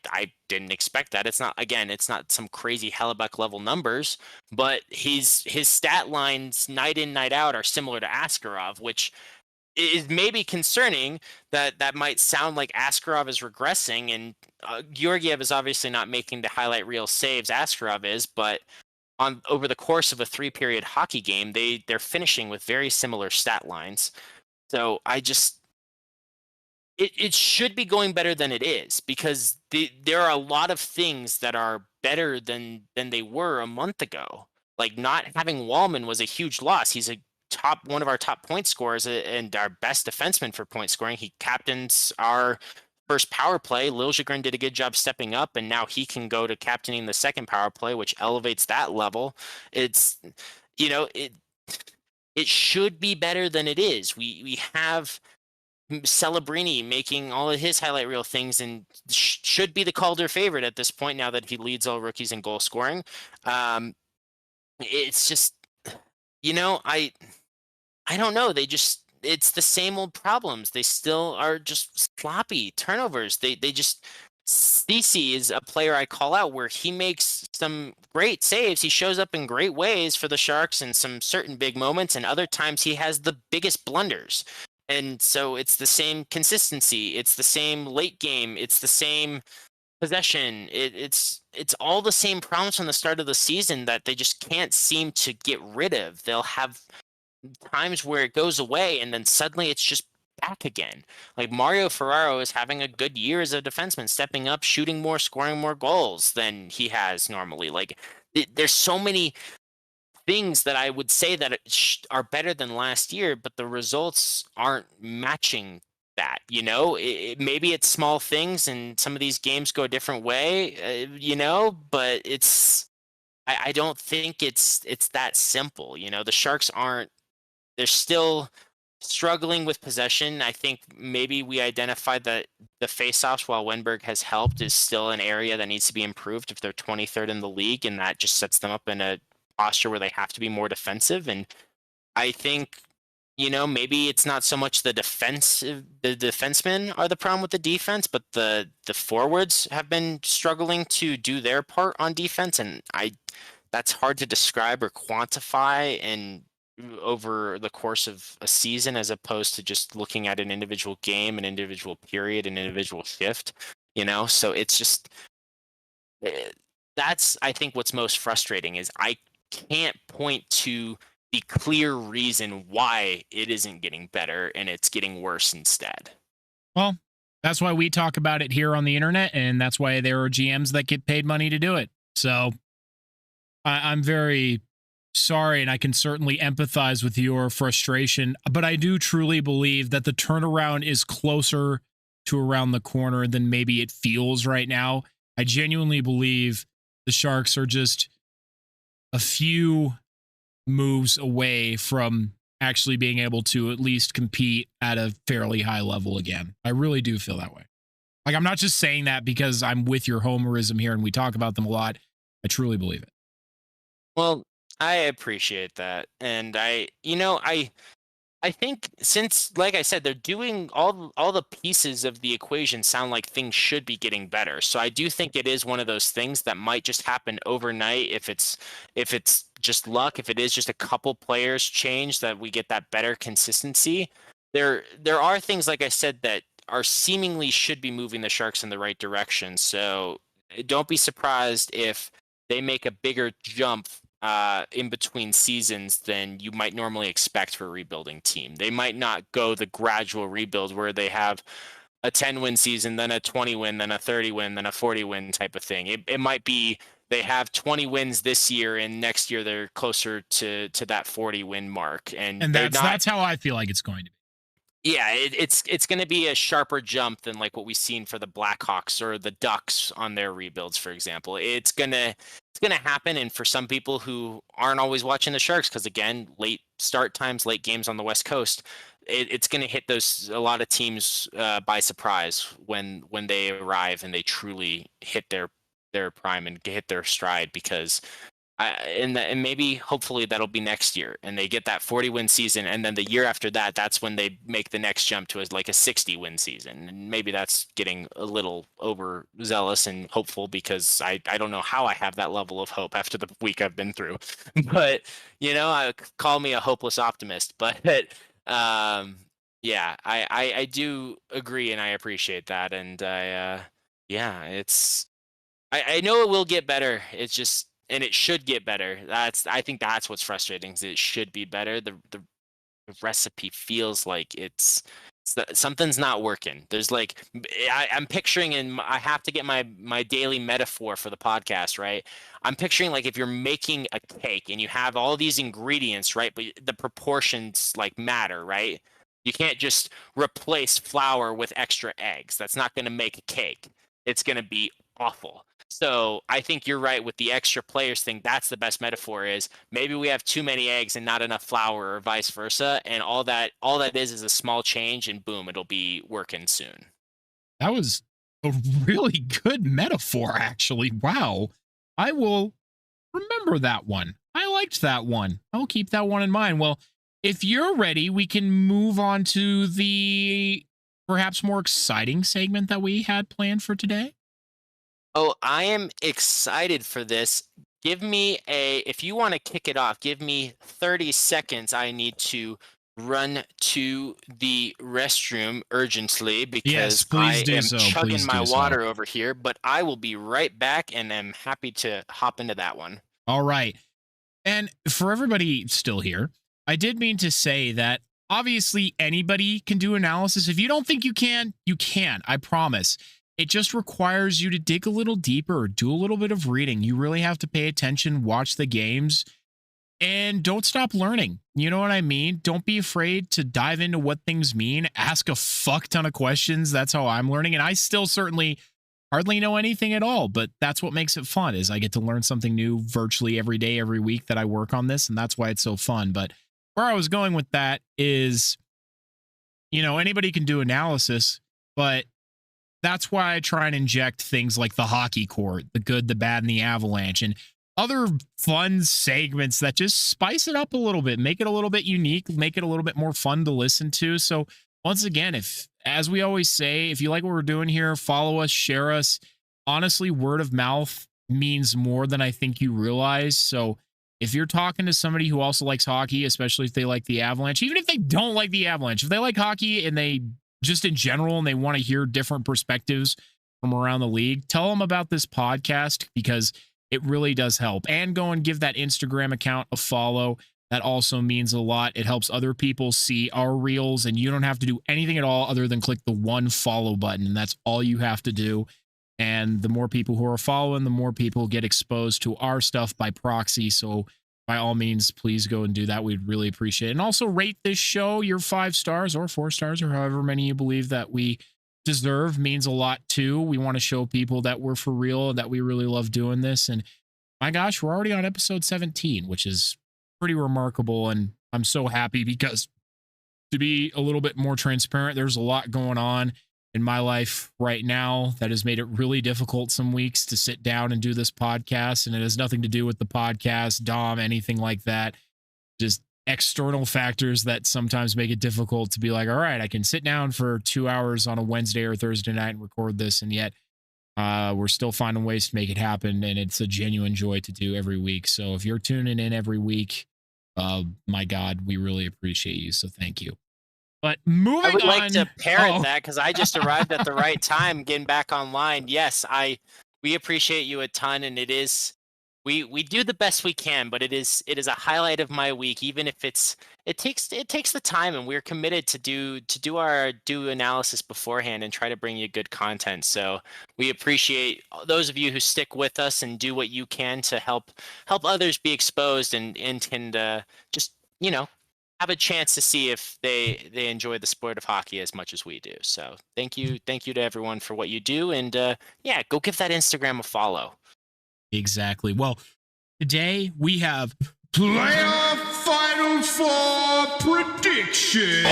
B: didn't expect that. It's not some crazy Hellebuck level numbers, but his stat lines night in, night out are similar to Askarov, which is maybe concerning. That might sound like Askarov is regressing, and Georgiev is obviously not making the highlight reel saves Askarov is, but over the course of a 3-period hockey game, they're finishing with very similar stat lines. So it should be going better than it is, because there are a lot of things that are better than they were a month ago. Like, not having Wallman was a huge loss. He's one of our top point scorers and our best defenseman for point scoring. He captains our first power play. Liljegren did a good job stepping up, and now he can go to captaining the second power play, which elevates that level. It's, it should be better than it is. We have Celebrini making all of his highlight reel things and should be the Calder favorite at this point now that he leads all rookies in goal scoring. It's just, I don't know. It's the same old problems. They still are just sloppy turnovers. They just, Cece is a player I call out where he makes some great saves. He shows up in great ways for the Sharks in some certain big moments, and other times he has the biggest blunders. And so it's the same consistency. It's the same late game. It's the same possession. It's all the same problems from the start of the season that they just can't seem to get rid of. They'll have times where it goes away and then suddenly it's just back again. Like, Mario Ferraro is having a good year as a defenseman, stepping up, shooting more, scoring more goals than he has normally. Like, there's so many things that I would say that are better than last year, but the results aren't matching that. Maybe it's small things and some of these games go a different way, but I don't think it's that simple. The Sharks they're still struggling with possession. I think maybe we identified that the faceoffs, while Wenberg has helped, is still an area that needs to be improved if they're 23rd in the league, and that just sets them up in a posture where they have to be more defensive. And I think, maybe it's not so much the defensemen are the problem with the defense, but the forwards have been struggling to do their part on defense, and that's hard to describe or quantify and over the course of a season, as opposed to just looking at an individual game, an individual period, an individual shift. So it's just, that's, I think, what's most frustrating is I can't point to the clear reason why it isn't getting better and it's getting worse instead.
A: Well, that's why we talk about it here on the internet, and that's why there are GMs that get paid money to do it. So I'm very sorry, and I can certainly empathize with your frustration, but I do truly believe that the turnaround is closer to around the corner than maybe it feels right now. I genuinely believe the Sharks are just a few moves away from actually being able to at least compete at a fairly high level again. I really do feel that way. Like, I'm not just saying that because I'm with your homerism here and we talk about them a lot. I truly believe it.
B: Well, I appreciate that. And I think since, like I said, they're doing all the pieces of the equation sound like things should be getting better. So I do think it is one of those things that might just happen overnight if it's just luck, if it is just a couple players change that we get that better consistency. There are things, like I said, that are seemingly should be moving the Sharks in the right direction. So don't be surprised if they make a bigger jump in between seasons than you might normally expect for a rebuilding team. They might not go the gradual rebuild where they have a 10-win season, then a 20-win, then a 30-win, then a 40-win type of thing. It might be they have 20 wins this year, and next year they're closer to that 40-win mark. And
A: that's how I feel like it's going to be.
B: Yeah, it's going to be a sharper jump than like what we've seen for the Blackhawks or the Ducks on their rebuilds, for example. It's gonna happen, and for some people who aren't always watching the Sharks, because again, late start times, late games on the West Coast, it's going to hit a lot of teams by surprise when they arrive and they truly hit their prime and hit their stride, because and maybe hopefully that'll be next year and they get that 40-win season, and then the year after that, that's when they make the next jump to like a 60-win season. And maybe that's getting a little overzealous and hopeful, because I don't know how I have that level of hope after the week I've been through. But call me a hopeless optimist, but yeah, I do agree and I appreciate that. And I know it will get better. It's just, and it should get better. I think that's what's frustrating, is it should be better. The recipe feels like something's not working. There's like, I'm picturing, and I have to get my daily metaphor for the podcast, right? I'm picturing like if you're making a cake and you have all these ingredients, right? But the proportions like matter, right? You can't just replace flour with extra eggs. That's not going to make a cake. It's going to be awful. So I think you're right with the extra players thing. That's the best metaphor, is maybe we have too many eggs and not enough flour, or vice versa. And all that is a small change, and boom, it'll be working soon.
A: That was a really good metaphor, actually. Wow. I will remember that one. I liked that one. I'll keep that one in mind. Well, if you're ready, we can move on to the perhaps more exciting segment that we had planned for today.
B: Oh, I am excited for this. If you want to kick it off, give me 30 seconds. I need to run to the restroom urgently, because I am chugging my water over here, but I will be right back and am happy to hop into that one.
A: All right. And for everybody still here, I did mean to say that obviously anybody can do analysis. If you don't think you can, you can't. I promise. It just requires you to dig a little deeper, do a little bit of reading. You really have to pay attention, watch the games, and don't stop learning. You know what I mean? Don't be afraid to dive into what things mean. Ask a fuck ton of questions. That's how I'm learning. And I still certainly hardly know anything at all, but that's what makes it fun, is I get to learn something new virtually every day, every week that I work on this. And that's why it's so fun. But where I was going with that is, anybody can do analysis, but that's why I try and inject things like the hockey court, the good, the bad, and the Avalanche, and other fun segments that just spice it up a little bit, make it a little bit unique, make it a little bit more fun to listen to. So once again, as we always say, if you like what we're doing here, follow us, share us. Honestly, word of mouth means more than I think you realize. So if you're talking to somebody who also likes hockey, especially if they like the Avalanche, even if they don't like the Avalanche, if they like hockey and they just in general, and they want to hear different perspectives from around the league, tell them about this podcast, because it really does help. And go and give that Instagram account a follow. That also means a lot. It helps other people see our reels, and you don't have to do anything at all other than click the one follow button, and that's all you have to do. And the more people who are following, the more people get exposed to our stuff by proxy. So by all means, please go and do that. We'd really appreciate it. And also rate this show your 5 stars or 4 stars, or however many you believe that we deserve. Means a lot too. We want to show people that we're for real, that we really love doing this. And my gosh, we're already on episode 17, which is pretty remarkable. And I'm so happy, because to be a little bit more transparent, there's a lot going on in my life right now that has made it really difficult some weeks to sit down and do this podcast. And it has nothing to do with the podcast, Dom, anything like that. Just external factors that sometimes make it difficult to be like, all right, I can sit down for 2 hours on a Wednesday or Thursday night and record this. And yet we're still finding ways to make it happen. And it's a genuine joy to do every week. So if you're tuning in every week, my God, we really appreciate you. So thank you. But moving on.
B: I would like to parrot that because I just arrived at the right time getting back online. Yes, we appreciate you a ton, and it is we do the best we can, but it is a highlight of my week, even if it takes the time, and we're committed to do our due analysis beforehand and try to bring you good content. So we appreciate those of you who stick with us and do what you can to help others be exposed and can just have a chance to see if they enjoy the sport of hockey as much as we do. So thank you to everyone for what you do, and go give that Instagram a follow.
A: Exactly. Well, today we have playoff Final Four predictions.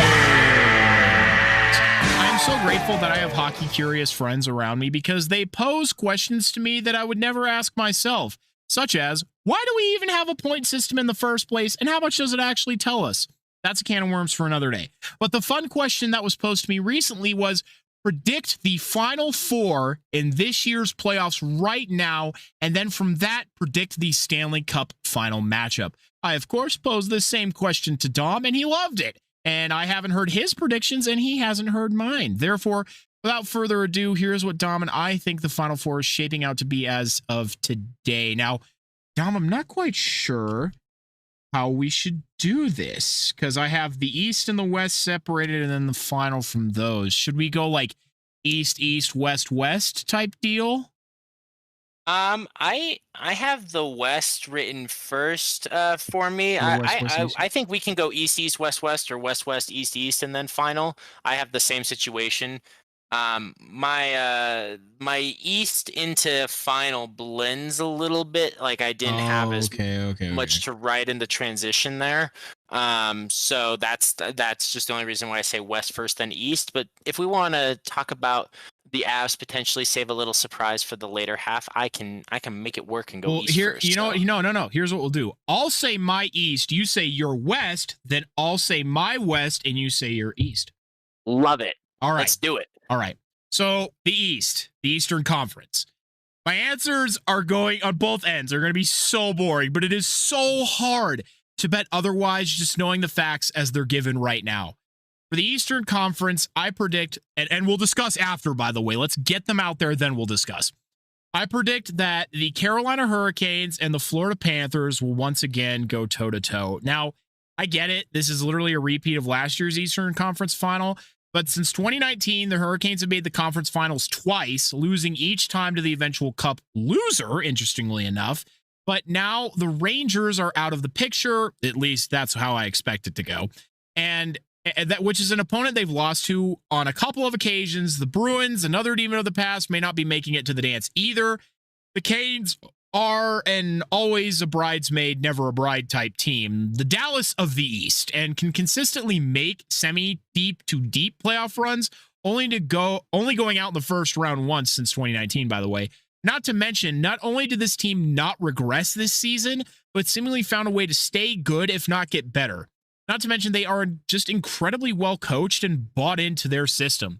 A: I'm so grateful that I have hockey curious friends around me because they pose questions to me that I would never ask myself, such as, why do we even have a point system in the first place, and how much does it actually tell us? That's a can of worms for another day. But the fun question that was posed to me recently was, predict the Final Four in this year's playoffs right now, and then from that, predict the Stanley Cup final matchup. I, of course, posed this same question to Dom, and he loved it. And I haven't heard his predictions, and he hasn't heard mine. Therefore, without further ado, here's what Dom and I think the Final Four is shaping out to be as of today. Now, Dom, I'm not quite sure how we should do this because I have the East and the West separated and then the final from those. Should we go like East, East, West, West type deal?
B: I have the West written first for me. I think we can go East, East, West, West, or West, West, East, East, and then final. I have the same situation. My East into final blends a little bit. Like I didn't have as much to write in the transition there. So that's just the only reason why I say West first, then East. But if we want to talk about the Avs potentially save a little surprise for the later half, I can make it work and go East
A: here.
B: First,
A: No. Here's what we'll do. I'll say my East, you say your West, then I'll say my West, and you say your East.
B: Love it.
A: All right,
B: let's do it.
A: All right. So the East, the Eastern Conference. My answers are going on both ends. They're going to be so boring, but it is so hard to bet otherwise just knowing the facts as they're given right now. For the Eastern Conference, I predict, and we'll discuss after, by the way. Let's get them out there, then we'll discuss. I predict that the Carolina Hurricanes and the Florida Panthers will once again go toe-to-toe. Now, I get it. This is literally a repeat of last year's Eastern Conference final. But since 2019, the Hurricanes have made the conference finals twice, losing each time to the eventual cup loser, interestingly enough. But now the Rangers are out of the picture. At least that's how I expect it to go. And that, which is an opponent they've lost to on a couple of occasions. The Bruins, another demon of the past, may not be making it to the dance either. The Canes are and always a bridesmaid, never a bride type team, the Dallas of the East, and can consistently make semi-deep to deep playoff runs, only going out in the first round once since 2019, by the way. Not to mention, not only did this team not regress this season, but seemingly found a way to stay good, if not get better. Not to mention, they are just incredibly well coached and bought into their system.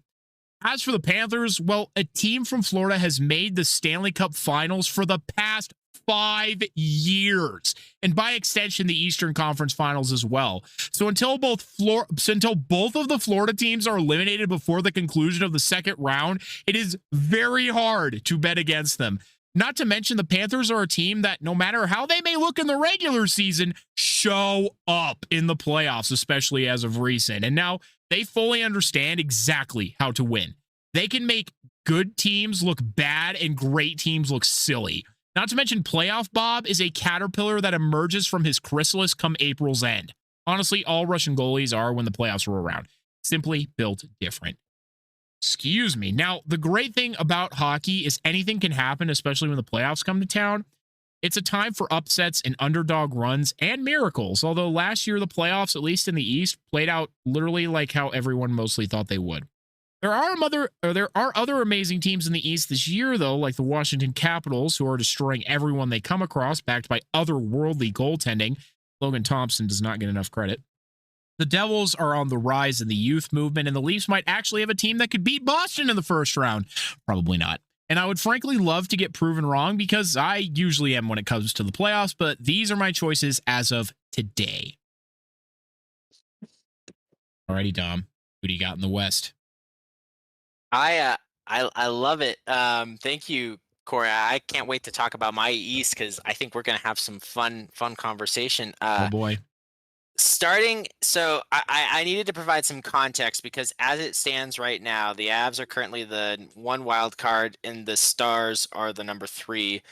A: As for the Panthers, well, a team from Florida has made the Stanley Cup Finals for the past 5 years, and by extension, the Eastern Conference Finals as well. So until both of the Florida teams are eliminated before the conclusion of the second round, it is very hard to bet against them. Not to mention, the Panthers are a team that, no matter how they may look in the regular season, show up in the playoffs, especially as of recent. And now they fully understand exactly how to win. They can make good teams look bad and great teams look silly. Not to mention, Playoff Bob is a caterpillar that emerges from his chrysalis come April's end. Honestly, all Russian goalies are when the playoffs are around. Simply built different. Excuse me. Now, the great thing about hockey is anything can happen, especially when the playoffs come to town. It's a time for upsets and underdog runs and miracles, although last year the playoffs, at least in the East, played out literally like how everyone mostly thought they would. There are other amazing teams in the East this year, though, like the Washington Capitals, who are destroying everyone they come across, backed by otherworldly goaltending. Logan Thompson does not get enough credit. The Devils are on the rise in the youth movement, and the Leafs might actually have a team that could beat Boston in the first round. Probably not. And I would frankly love to get proven wrong, because I usually am when it comes to the playoffs, but these are my choices as of today. Alrighty, Dom. Who do you got in the West?
B: I love it. Thank you, Corey. I can't wait to talk about my East, because I think we're gonna have some fun conversation.
A: Oh boy.
B: So I needed to provide some context, because as it stands right now, the Avs are currently the 1 wild card and the Stars are the number 3.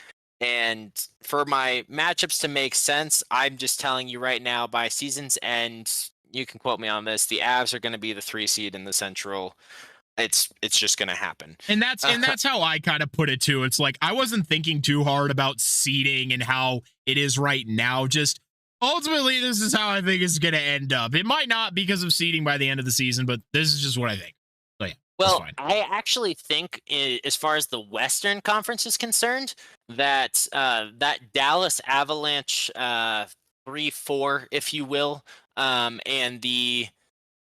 B: And for my matchups to make sense, I'm just telling you right now, by season's end, you can quote me on this, the Avs are going to be the 3 seed in the Central. It's just going to happen.
A: And that's how I kind of put it too. It's like, I wasn't thinking too hard about seeding and how it is right now. Just ultimately, this is how I think it's going to end up. It might not because of seeding by the end of the season, but this is just what I think. So yeah.
B: Well, I actually think, as far as the Western Conference is concerned, that that Dallas Avalanche 3-4, if you will, and the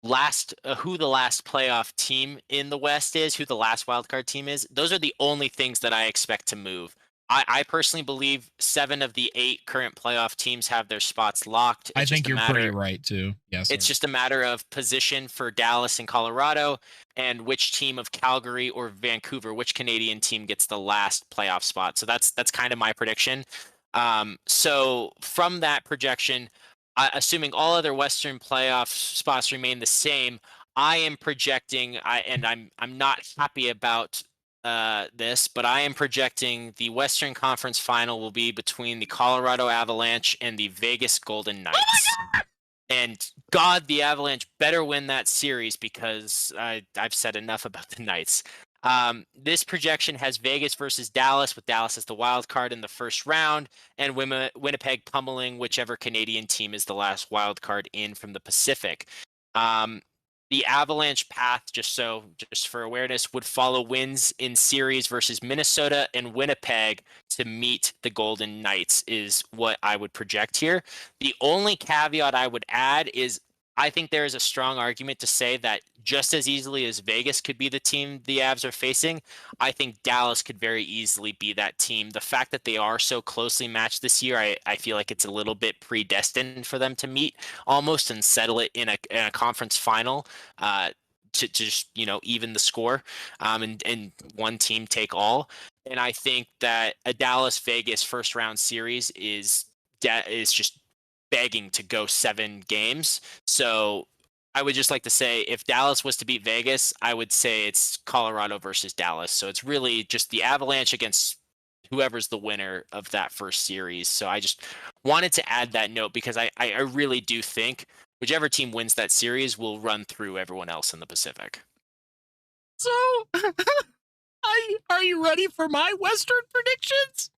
B: last who the last playoff team in the West is, who the last wildcard team is, those are the only things that I expect to move. I personally believe 7 of the 8 current playoff teams have their spots locked.
A: I think you're pretty right too. Yes.
B: It's just a matter of position for Dallas and Colorado, and which team of Calgary or Vancouver, which Canadian team gets the last playoff spot. So that's kind of my prediction. So from that projection, assuming all other Western playoff spots remain the same, I am projecting, I'm not happy about this, but I am projecting the Western Conference Final will be between the Colorado Avalanche and the Vegas Golden Knights. And God, the Avalanche better win that series, because I've said enough about the Knights. This projection has Vegas versus Dallas, with Dallas as the wild card in the first round, and Winnipeg pummeling whichever Canadian team is the last wild card in from the Pacific. The Avalanche path, just for awareness, would follow wins in series versus Minnesota and Winnipeg to meet the Golden Knights, is what I would project here. The only caveat I would add is, I think there is a strong argument to say that just as easily as Vegas could be the team the Avs are facing, I think Dallas could very easily be that team. The fact that they are so closely matched this year, I feel like it's a little bit predestined for them to meet almost and settle it in a conference final to just, even the score, and one team take all. And I think that a Dallas-Vegas first round series is just begging to go 7 games. So I would just like to say, if Dallas was to beat Vegas, I would say it's Colorado versus Dallas. So it's really just the Avalanche against whoever's the winner of that first series. So I just wanted to add that note, because I really do think whichever team wins that series will run through everyone else in the Pacific.
A: So are you ready for my Western predictions?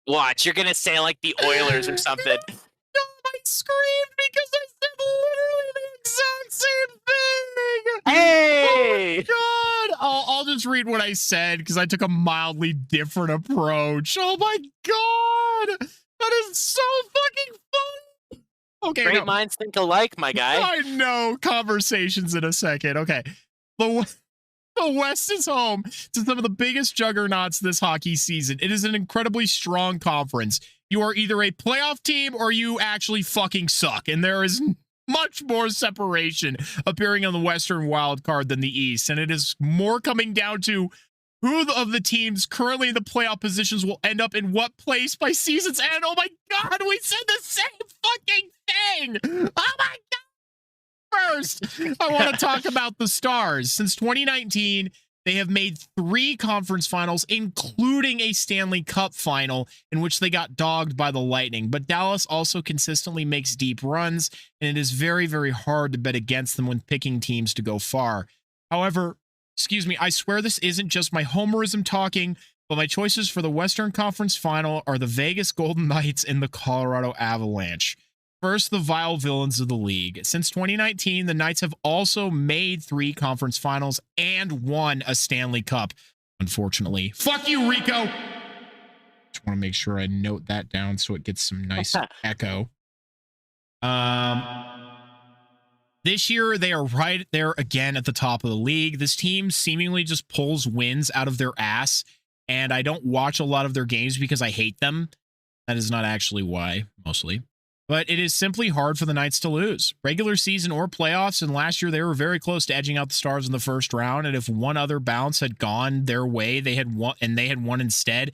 B: Watch, you're gonna say like the Oilers or something.
A: No, I screamed because I said literally the exact same thing.
B: Hey!
A: Oh my God! I'll just read what I said, because I took a mildly different approach. Oh my God! That is so fucking funny. Okay,
B: Great minds think alike, my guy.
A: I know. Conversations in a second. Okay, the West is home to some of the biggest juggernauts this hockey season. It is an incredibly strong conference. You are either a playoff team or you actually fucking suck. And there is much more separation appearing on the Western wild card than the East. And it is more coming down to who of the teams currently in the playoff positions will end up in what place by season's end. Oh my God, we said the same fucking thing. Oh my God. First, I want to talk about the Stars. Since 2019, they have made 3 conference finals, including a Stanley Cup final, in which they got dogged by the Lightning. But Dallas also consistently makes deep runs, and it is very, very hard to bet against them when picking teams to go far. However, I swear this isn't just my homerism talking, but my choices for the Western Conference final are the Vegas Golden Knights and the Colorado Avalanche. First, the vile villains of the league. Since 2019, the Knights have also made 3 conference finals and won a Stanley Cup. Unfortunately, fuck you, Rico. Just want to make sure I note that down so it gets some nice echo. This year, they are right there again at the top of the league. This team seemingly just pulls wins out of their ass, and I don't watch a lot of their games because I hate them. That is not actually why, mostly. But it is simply hard for the Knights to lose. Regular season or playoffs, and last year they were very close to edging out the Stars in the first round, and if one other bounce had gone their way, they had won instead,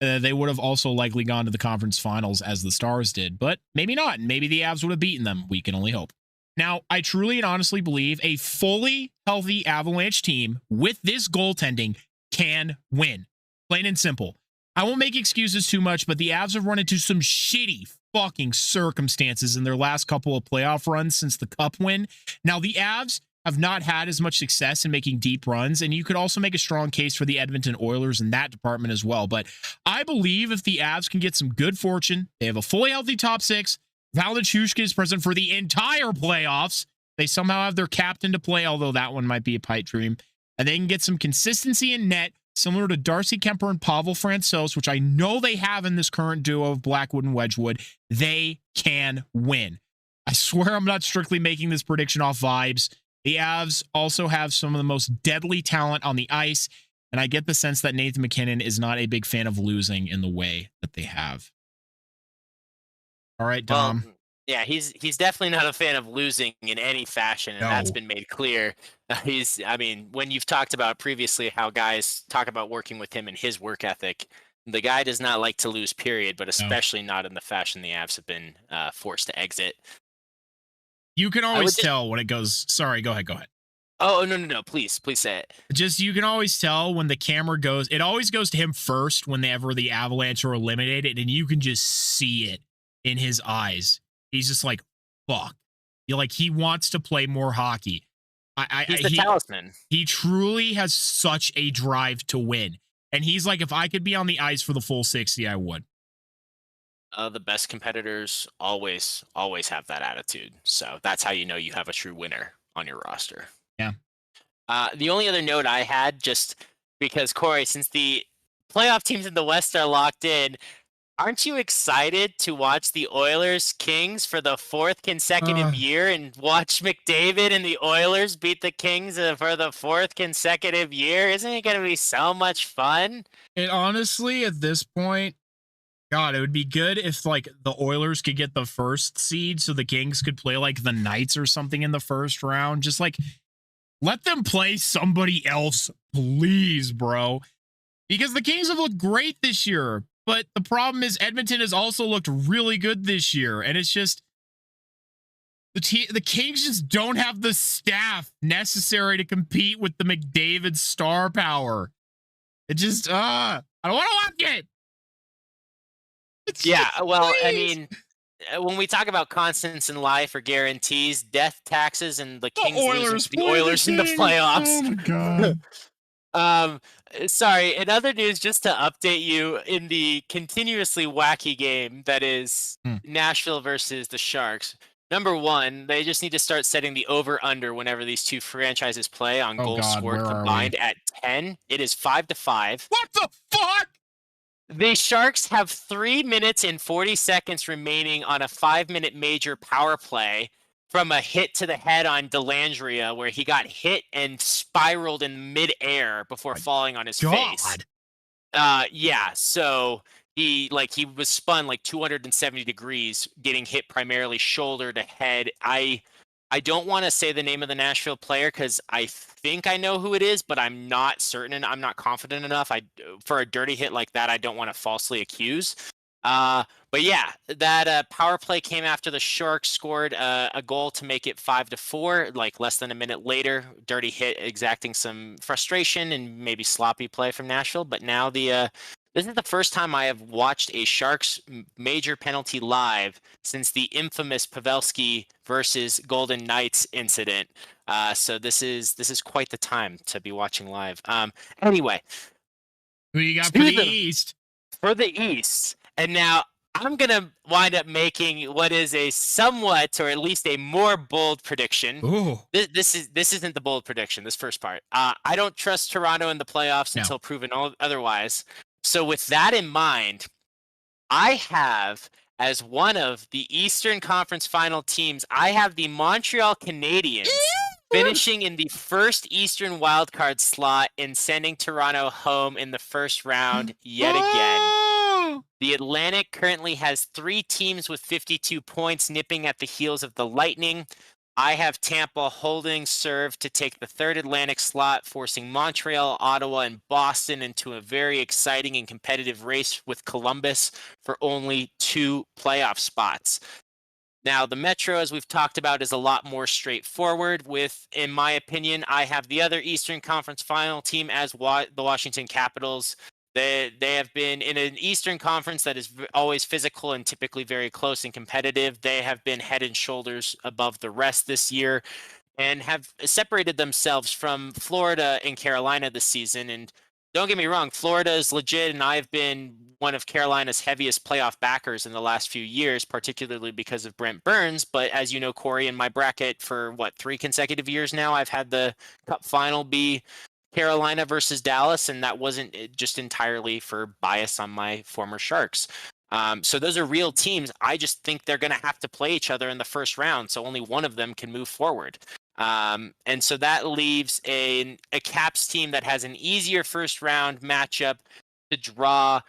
A: they would have also likely gone to the conference finals as the Stars did. But maybe not. Maybe the Avs would have beaten them. We can only hope. Now, I truly and honestly believe a fully healthy Avalanche team with this goaltending can win. Plain and simple. I won't make excuses too much, but the Avs have run into some shitty fucking circumstances in their last couple of playoff runs since the Cup win. Now, the Avs have not had as much success in making deep runs, and you could also make a strong case for the Edmonton Oilers in that department as well. But I believe if the Avs can get some good fortune, they have a fully healthy top 6, Valachushka is present for the entire playoffs. They somehow have their captain to play, although that one might be a pipe dream. And they can get some consistency in net, similar to Darcy Kemper and Pavel Francouz, which I know they have in this current duo of Blackwood and Wedgwood. They can win. I swear I'm not strictly making this prediction off vibes. The Avs also have some of the most deadly talent on the ice, and I get the sense that Nathan MacKinnon is not a big fan of losing in the way that they have. All right, Dom.
B: Well, yeah, he's definitely not a fan of losing in any fashion, and that's been made clear. When you've talked about previously how guys talk about working with him and his work ethic, the guy does not like to lose, period, but especially not in the fashion the Avs have been forced to exit.
A: You can always tell when it goes. Sorry, go ahead.
B: Oh, no. Please say it.
A: Just, you can always tell when the camera goes, it always goes to him first whenever the Avalanche are eliminated, and you can just see it in his eyes. He's just like, fuck. He wants to play more hockey.
B: He's the talisman.
A: He truly has such a drive to win. And he's like, if I could be on the ice for the full 60, I would.
B: The best competitors always have that attitude. So that's how you know you have a true winner on your roster.
A: Yeah.
B: The only other note I had, just because, Corey, since the playoff teams in the West are locked in, aren't you excited to watch the Oilers Kings for the 4th consecutive year and watch McDavid and the Oilers beat the Kings for the 4th consecutive year? Isn't it going to be so much fun?
A: And honestly, at this point, God, it would be good if the Oilers could get the first seed so the Kings could play the Knights or something in the first round. Just let them play somebody else, please, bro. Because the Kings have looked great this year. But the problem is Edmonton has also looked really good this year. And it's just the Kings just don't have the staff necessary to compete with the McDavid star power. It just, I don't want to watch it.
B: Yeah, well, please. When we talk about constants in life or guarantees, death, taxes, and the Kings losing the Oilers in the playoffs.
A: Oh, my God.
B: Sorry, in other news, just to update you, in the continuously wacky game that is Nashville versus the Sharks, number one, they just need to start setting the over-under whenever these two franchises play on goals scored combined at 10. It is 5-5.
A: What the fuck?
B: The Sharks have 3 minutes and 40 seconds remaining on a 5-minute major power play from a hit to the head on Dellandrea, where he got hit and spiraled in midair before falling on his face. Yeah, so he was spun 270 degrees, getting hit primarily shoulder to head. I don't want to say the name of the Nashville player because I think I know who it is, but I'm not certain and I'm not confident enough. For a dirty hit like that, I don't want to falsely accuse. But yeah, that power play came after the Sharks scored a goal to make it 5-4, less than a minute later. Dirty hit exacting some frustration and maybe sloppy play from Nashville. But now this is the first time I have watched a Sharks major penalty live since the infamous Pavelski versus Golden Knights incident. So this is quite the time to be watching live. Anyway,
A: who you got for the East?
B: For the East. And now I'm gonna wind up making what is a somewhat, or at least a more bold prediction.
A: Ooh.
B: This isn't the bold prediction. This first part. I don't trust Toronto in the playoffs
A: No.
B: until proven otherwise. So with that in mind, I have, as one of the Eastern Conference final teams, I have the Montreal Canadiens finishing in the first Eastern wildcard slot and sending Toronto home in the first round yet again. The Atlantic currently has 3 teams with 52 points, nipping at the heels of the Lightning. I have Tampa holding serve to take the third Atlantic slot, forcing Montreal, Ottawa, and Boston into a very exciting and competitive race with Columbus for only 2 playoff spots. Now, the Metro, as we've talked about, is a lot more straightforward with, in my opinion, I have the other Eastern Conference final team as the Washington Capitals. They have been in an Eastern Conference that is always physical and typically very close and competitive. They have been head and shoulders above the rest this year and have separated themselves from Florida and Carolina this season. And don't get me wrong, Florida is legit, and I've been one of Carolina's heaviest playoff backers in the last few years, particularly because of Brent Burns. But as you know, Corey, in my bracket for 3 consecutive years now, I've had the Cup final be Carolina versus Dallas, and that wasn't just entirely for bias on my former Sharks. So those are real teams. I just think they're going to have to play each other in the first round, so only one of them can move forward. And so that leaves a Caps team that has an easier first round matchup to draw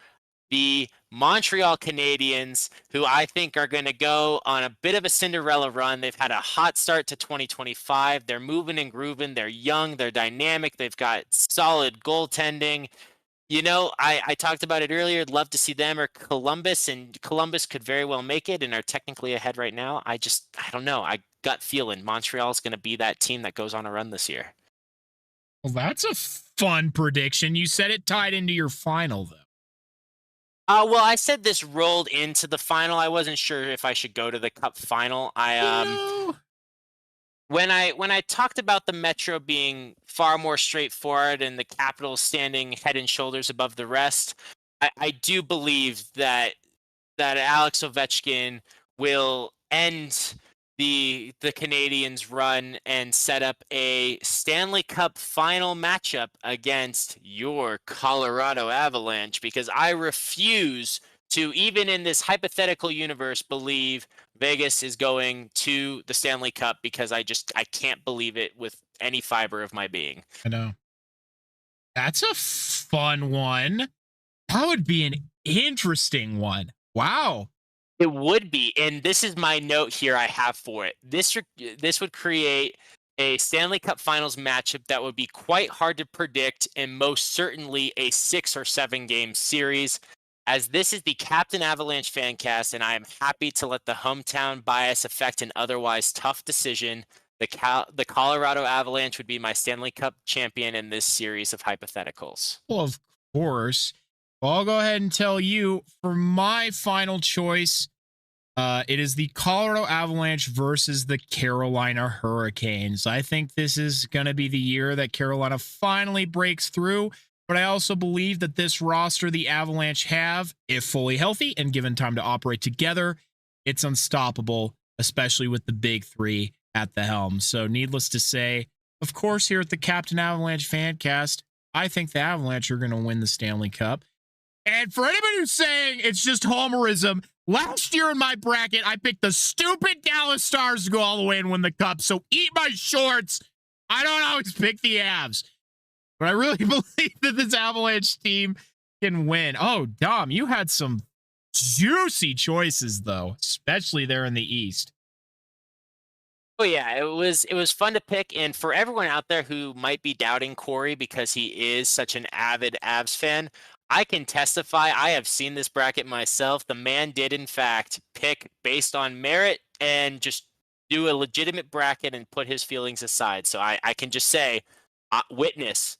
B: the Montreal Canadiens, who I think are going to go on a bit of a Cinderella run. They've had a hot start to 2025. They're moving and grooving. They're young. They're dynamic. They've got solid goaltending. You know, I talked about it earlier. I'd love to see them or Columbus, and Columbus could very well make it and are technically ahead right now. I don't know. I gut feeling Montreal's going to be that team that goes on a run this year.
A: Well, that's a fun prediction. You said it tied into your final, though.
B: Well, I said this rolled into the final. I wasn't sure if I should go to the Cup final. When I talked about the Metro being far more straightforward and the Capitals standing head and shoulders above the rest, I do believe that Alex Ovechkin will end the Canadiens' run and set up a Stanley Cup final matchup against your Colorado Avalanche, because I refuse to, even in this hypothetical universe, believe Vegas is going to the Stanley Cup, because I can't believe it with any fiber of my being.
A: I know. That's a fun one. That would be an interesting one. Wow.
B: It would be, and this is my note here I have for it. This would create a Stanley Cup Finals matchup that would be quite hard to predict, and most certainly a 6 or 7 game series. As this is the Captain Avalanche Fancast, and I am happy to let the hometown bias affect an otherwise tough decision. The Colorado Avalanche would be my Stanley Cup champion in this series of hypotheticals.
A: Well, of course. Well, I'll go ahead and tell you, for my final choice, it is the Colorado Avalanche versus the Carolina Hurricanes. I think this is going to be the year that Carolina finally breaks through, but I also believe that this roster the Avalanche have, if fully healthy and given time to operate together, it's unstoppable, especially with the big 3 at the helm. So needless to say, of course, here at the Captain Avalanche Fancast, I think the Avalanche are going to win the Stanley Cup. And for anybody who's saying it's just homerism, last year in my bracket, I picked the stupid Dallas Stars to go all the way and win the Cup. So eat my shorts. I don't always pick the Avs. But I really believe that this Avalanche team can win. Oh, Dom, you had some juicy choices, though, especially there in the East.
B: Oh yeah, it was fun to pick, and for everyone out there who might be doubting Corey because he is such an avid Avs fan, I can testify. I have seen this bracket myself. The man did, in fact, pick based on merit and just do a legitimate bracket and put his feelings aside. So I can just say, witness.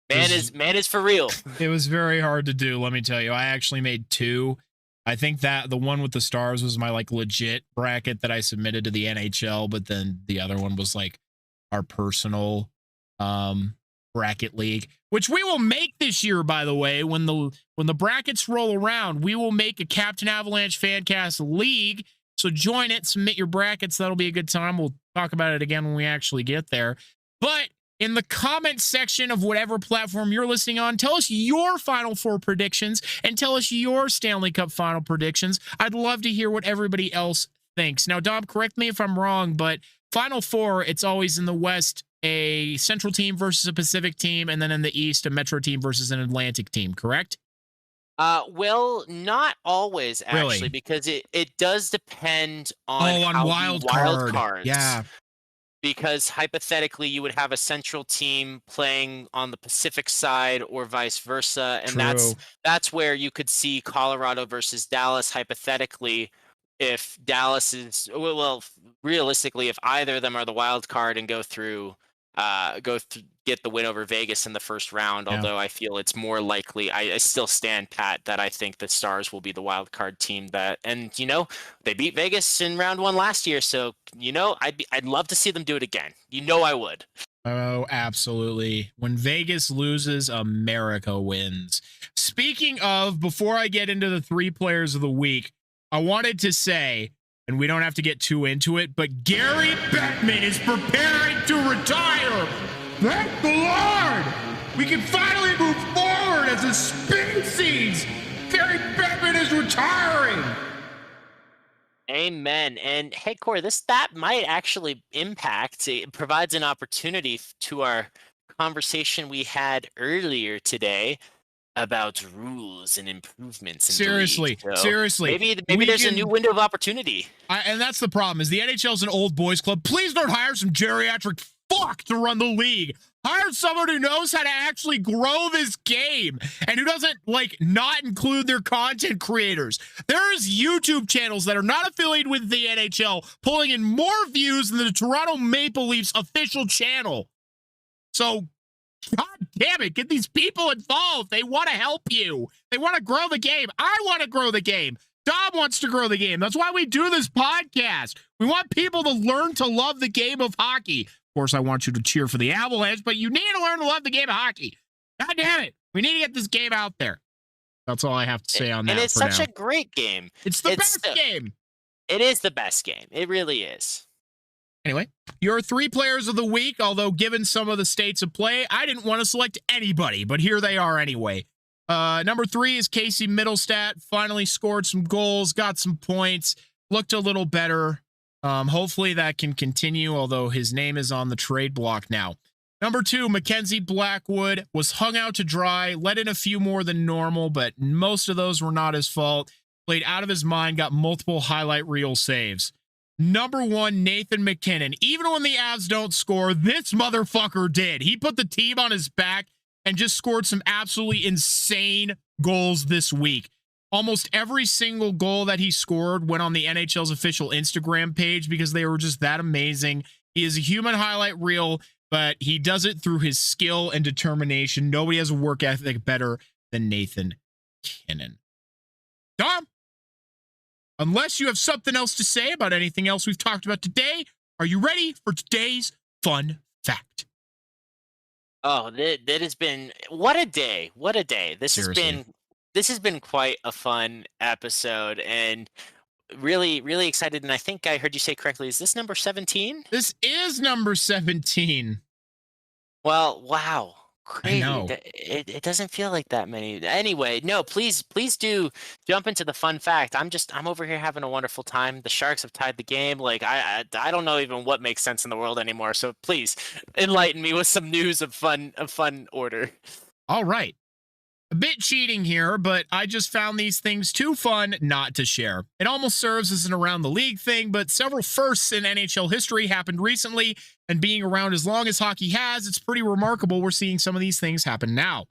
B: Man is for real.
A: It was very hard to do, let me tell you. I actually made 2. I think that the one with the Stars was my legit bracket that I submitted to the NHL, but then the other one was our personal bracket league, which we will make this year, by the way. When the brackets roll around, we will make a Captain Avalanche Fancast league. So join it, submit your brackets. That'll be a good time. We'll talk about it again when we actually get there. But in the comment section of whatever platform you're listening on, tell us your Final Four predictions and tell us your Stanley Cup final predictions. I'd love to hear what everybody else thinks. Now, Dom, correct me if I'm wrong, but Final Four, it's always in the West, a Central team versus a Pacific team, and then in the East, a Metro team versus an Atlantic team, correct?
B: Well, not always, actually,
A: Really?
B: because it does depend on
A: on
B: how
A: wild
B: the
A: card.
B: cards.
A: Yeah.
B: Because hypothetically, you would have a Central team playing on the Pacific side or vice versa, and
A: True.
B: that's where you could see Colorado versus Dallas hypothetically. If Dallas is realistically, if either of them are the wild card and go through, get the win over Vegas in the first round.
A: Yeah.
B: Although I feel it's more likely, I still stand pat that I think the Stars will be the wild card team. And they beat Vegas in round 1 last year, so I'd love to see them do it again. I would.
A: Oh, absolutely. When Vegas loses, America wins. Speaking of, before I get into the 3 players of the week, I wanted to say, and we don't have to get too into it, but Gary Bettman is preparing to retire. Thank the Lord! We can finally move forward as a species. Gary Bettman is retiring.
B: Amen. And hey, Corey, that might actually impact. It provides an opportunity to our conversation we had earlier today about rules and improvements.
A: Seriously.
B: Maybe there's a new window of opportunity.
A: And that's the problem, is the NHL's an old boys club. Please don't hire some geriatric fuck to run the league. Hire someone who knows how to actually grow this game and who doesn't not include their content creators. There's YouTube channels that are not affiliated with the NHL pulling in more views than the Toronto Maple Leafs official channel. So God damn it, get these people involved. They want to help you. They want to grow the game. I want to grow the game. Dom wants to grow the game. That's why we do this podcast. We want people to learn to love the game of hockey. Of course, I want you to cheer for the Avalanche, but you need to learn to love the game of hockey. God damn it. We need to get this game out there. That's all I have to say on that.
B: And it's such a great game.
A: It's the best game.
B: It is the best game. It really is.
A: Anyway, your 3 players of the week, although given some of the states of play, I didn't want to select anybody, but here they are anyway. Number 3 is Casey Middlestat. Finally scored some goals, got some points, looked a little better. Hopefully that can continue, although his name is on the trade block now. Number 2, Mackenzie Blackwood was hung out to dry, let in a few more than normal, but most of those were not his fault. Played out of his mind, got multiple highlight reel saves. Number 1, Nathan MacKinnon. Even when the Avs don't score, this motherfucker did. He put the team on his back and just scored some absolutely insane goals this week. Almost every single goal that he scored went on the NHL's official Instagram page because they were just that amazing. He is a human highlight reel, but he does it through his skill and determination. Nobody has a work ethic better than Nathan MacKinnon. Dom? Unless you have something else to say about anything else we've talked about today, are you ready for today's fun fact?
B: Oh, that has been what a day! What a day! This has been quite a fun episode, and really, really excited. And I think I heard you say correctly. Is this number 17?
A: This is number 17.
B: Well, wow. Crazy.
A: I know.
B: It doesn't feel like that many. Anyway, no, please do jump into the fun fact. I'm over here having a wonderful time. The Sharks have tied the game. I don't know even what makes sense in the world anymore. So please enlighten me with some news of fun order.
A: All right. A bit cheating here, but I just found these things too fun not to share. It almost serves as an around the league thing, but several firsts in NHL history happened recently, and being around as long as hockey has, it's pretty remarkable we're seeing some of these things happen now.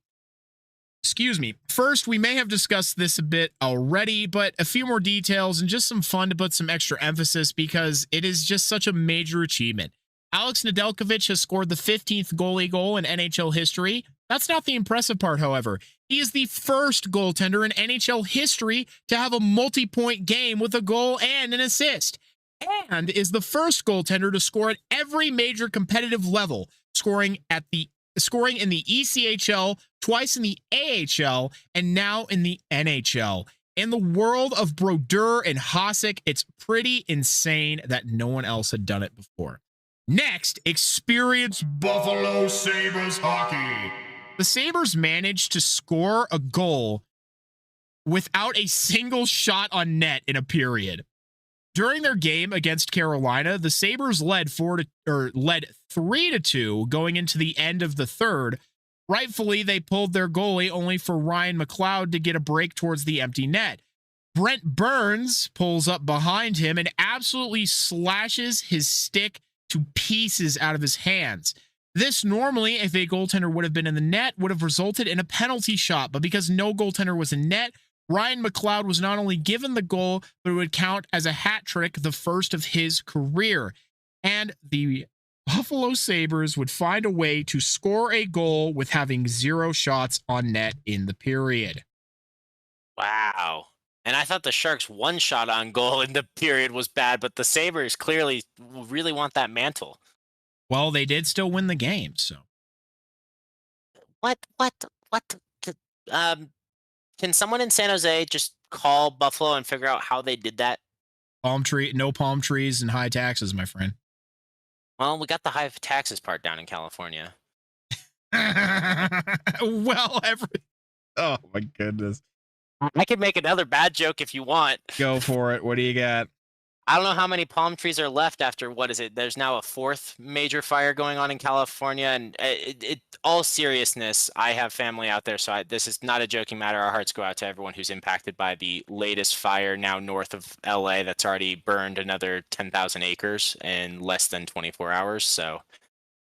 A: Excuse me. First, we may have discussed this a bit already, but a few more details and just some fun to put some extra emphasis because it is just such a major achievement. Alex Nedeljkovic has scored the 15th goalie goal in NHL history. That's not the impressive part, however. He is the first goaltender in NHL history to have a multi-point game with a goal and an assist, and is the first goaltender to score at every major competitive level, scoring at the scoring in the ECHL, twice in the AHL, and now in the NHL. In the world of Brodeur and Hasek, it's pretty insane that no one else had done it before. Next, experience
C: Buffalo Sabres hockey.
A: The Sabres managed to score a goal without a single shot on net in a period. During their game against Carolina, the Sabres led 3-2 going into the end of the third. Rightfully, they pulled their goalie only for Ryan MacLeod to get a break towards the empty net. Brent Burns pulls up behind him and absolutely slashes his stick to pieces out of his hands. This normally, if a goaltender would have been in the net, would have resulted in a penalty shot, but because no goaltender was in net, Ryan MacLeod was not only given the goal, but it would count as a hat trick, the first of his career. And the Buffalo Sabres would find a way to score a goal with having 0 shots on net in the period.
B: Wow. And I thought the Sharks' 1 shot on goal in the period was bad, but the Sabres clearly really want that mantle.
A: Well, they did still win the game, so.
B: What? Can someone in San Jose just call Buffalo and figure out how they did that?
A: No palm trees and high taxes, my friend.
B: Well, we got the high taxes part down in California.
A: Oh my goodness.
B: I could make another bad joke if you want.
A: Go for it. What do you got?
B: I don't know how many palm trees are left after, what is it? There's now a 4th major fire going on in California. And all seriousness, I have family out there, so this is not a joking matter. Our hearts go out to everyone who's impacted by the latest fire now north of LA that's already burned another 10,000 acres in less than 24 hours. So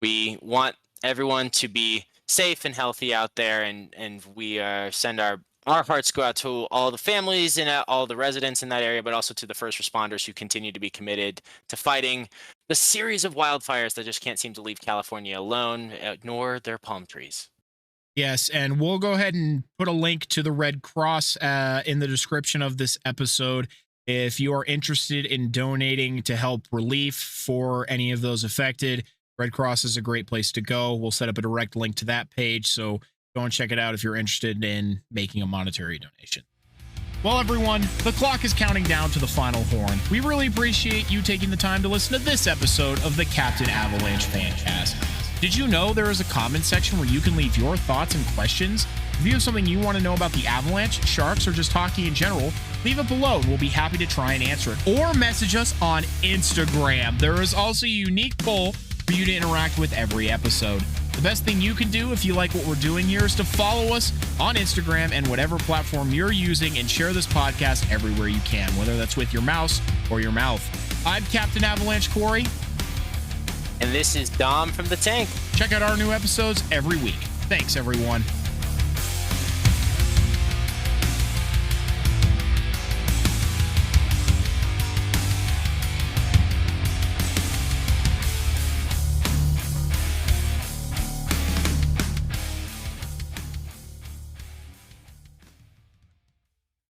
B: we want everyone to be safe and healthy out there, and we send our hearts go out to all the families and all the residents in that area, but also to the first responders who continue to be committed to fighting the series of wildfires that just can't seem to leave California alone, nor their palm trees.
A: Yes, and we'll go ahead and put a link to the Red Cross in the description of this episode. If you are interested in donating to help relief for any of those affected, Red Cross is a great place to go. We'll set up a direct link to that page, so go and check it out if you're interested in making a monetary donation. Well, everyone, the clock is counting down to the final horn. We really appreciate you taking the time to listen to this episode of the Captain Avalanche Fancast. Did you know there is a comment section where you can leave your thoughts and questions? If you have something you want to know about the Avalanche, Sharks, or just hockey in general, leave it below and we'll be happy to try and answer it. Or message us on Instagram. There is also a unique poll for you to interact with every episode. The best thing you can do if you like what we're doing here is to follow us on Instagram and whatever platform you're using, and share this podcast everywhere you can, whether that's with your mouse or your mouth. I'm Captain Avalanche Corey.
B: And this is Dom from the Tank.
A: Check out our new episodes every week. Thanks, everyone.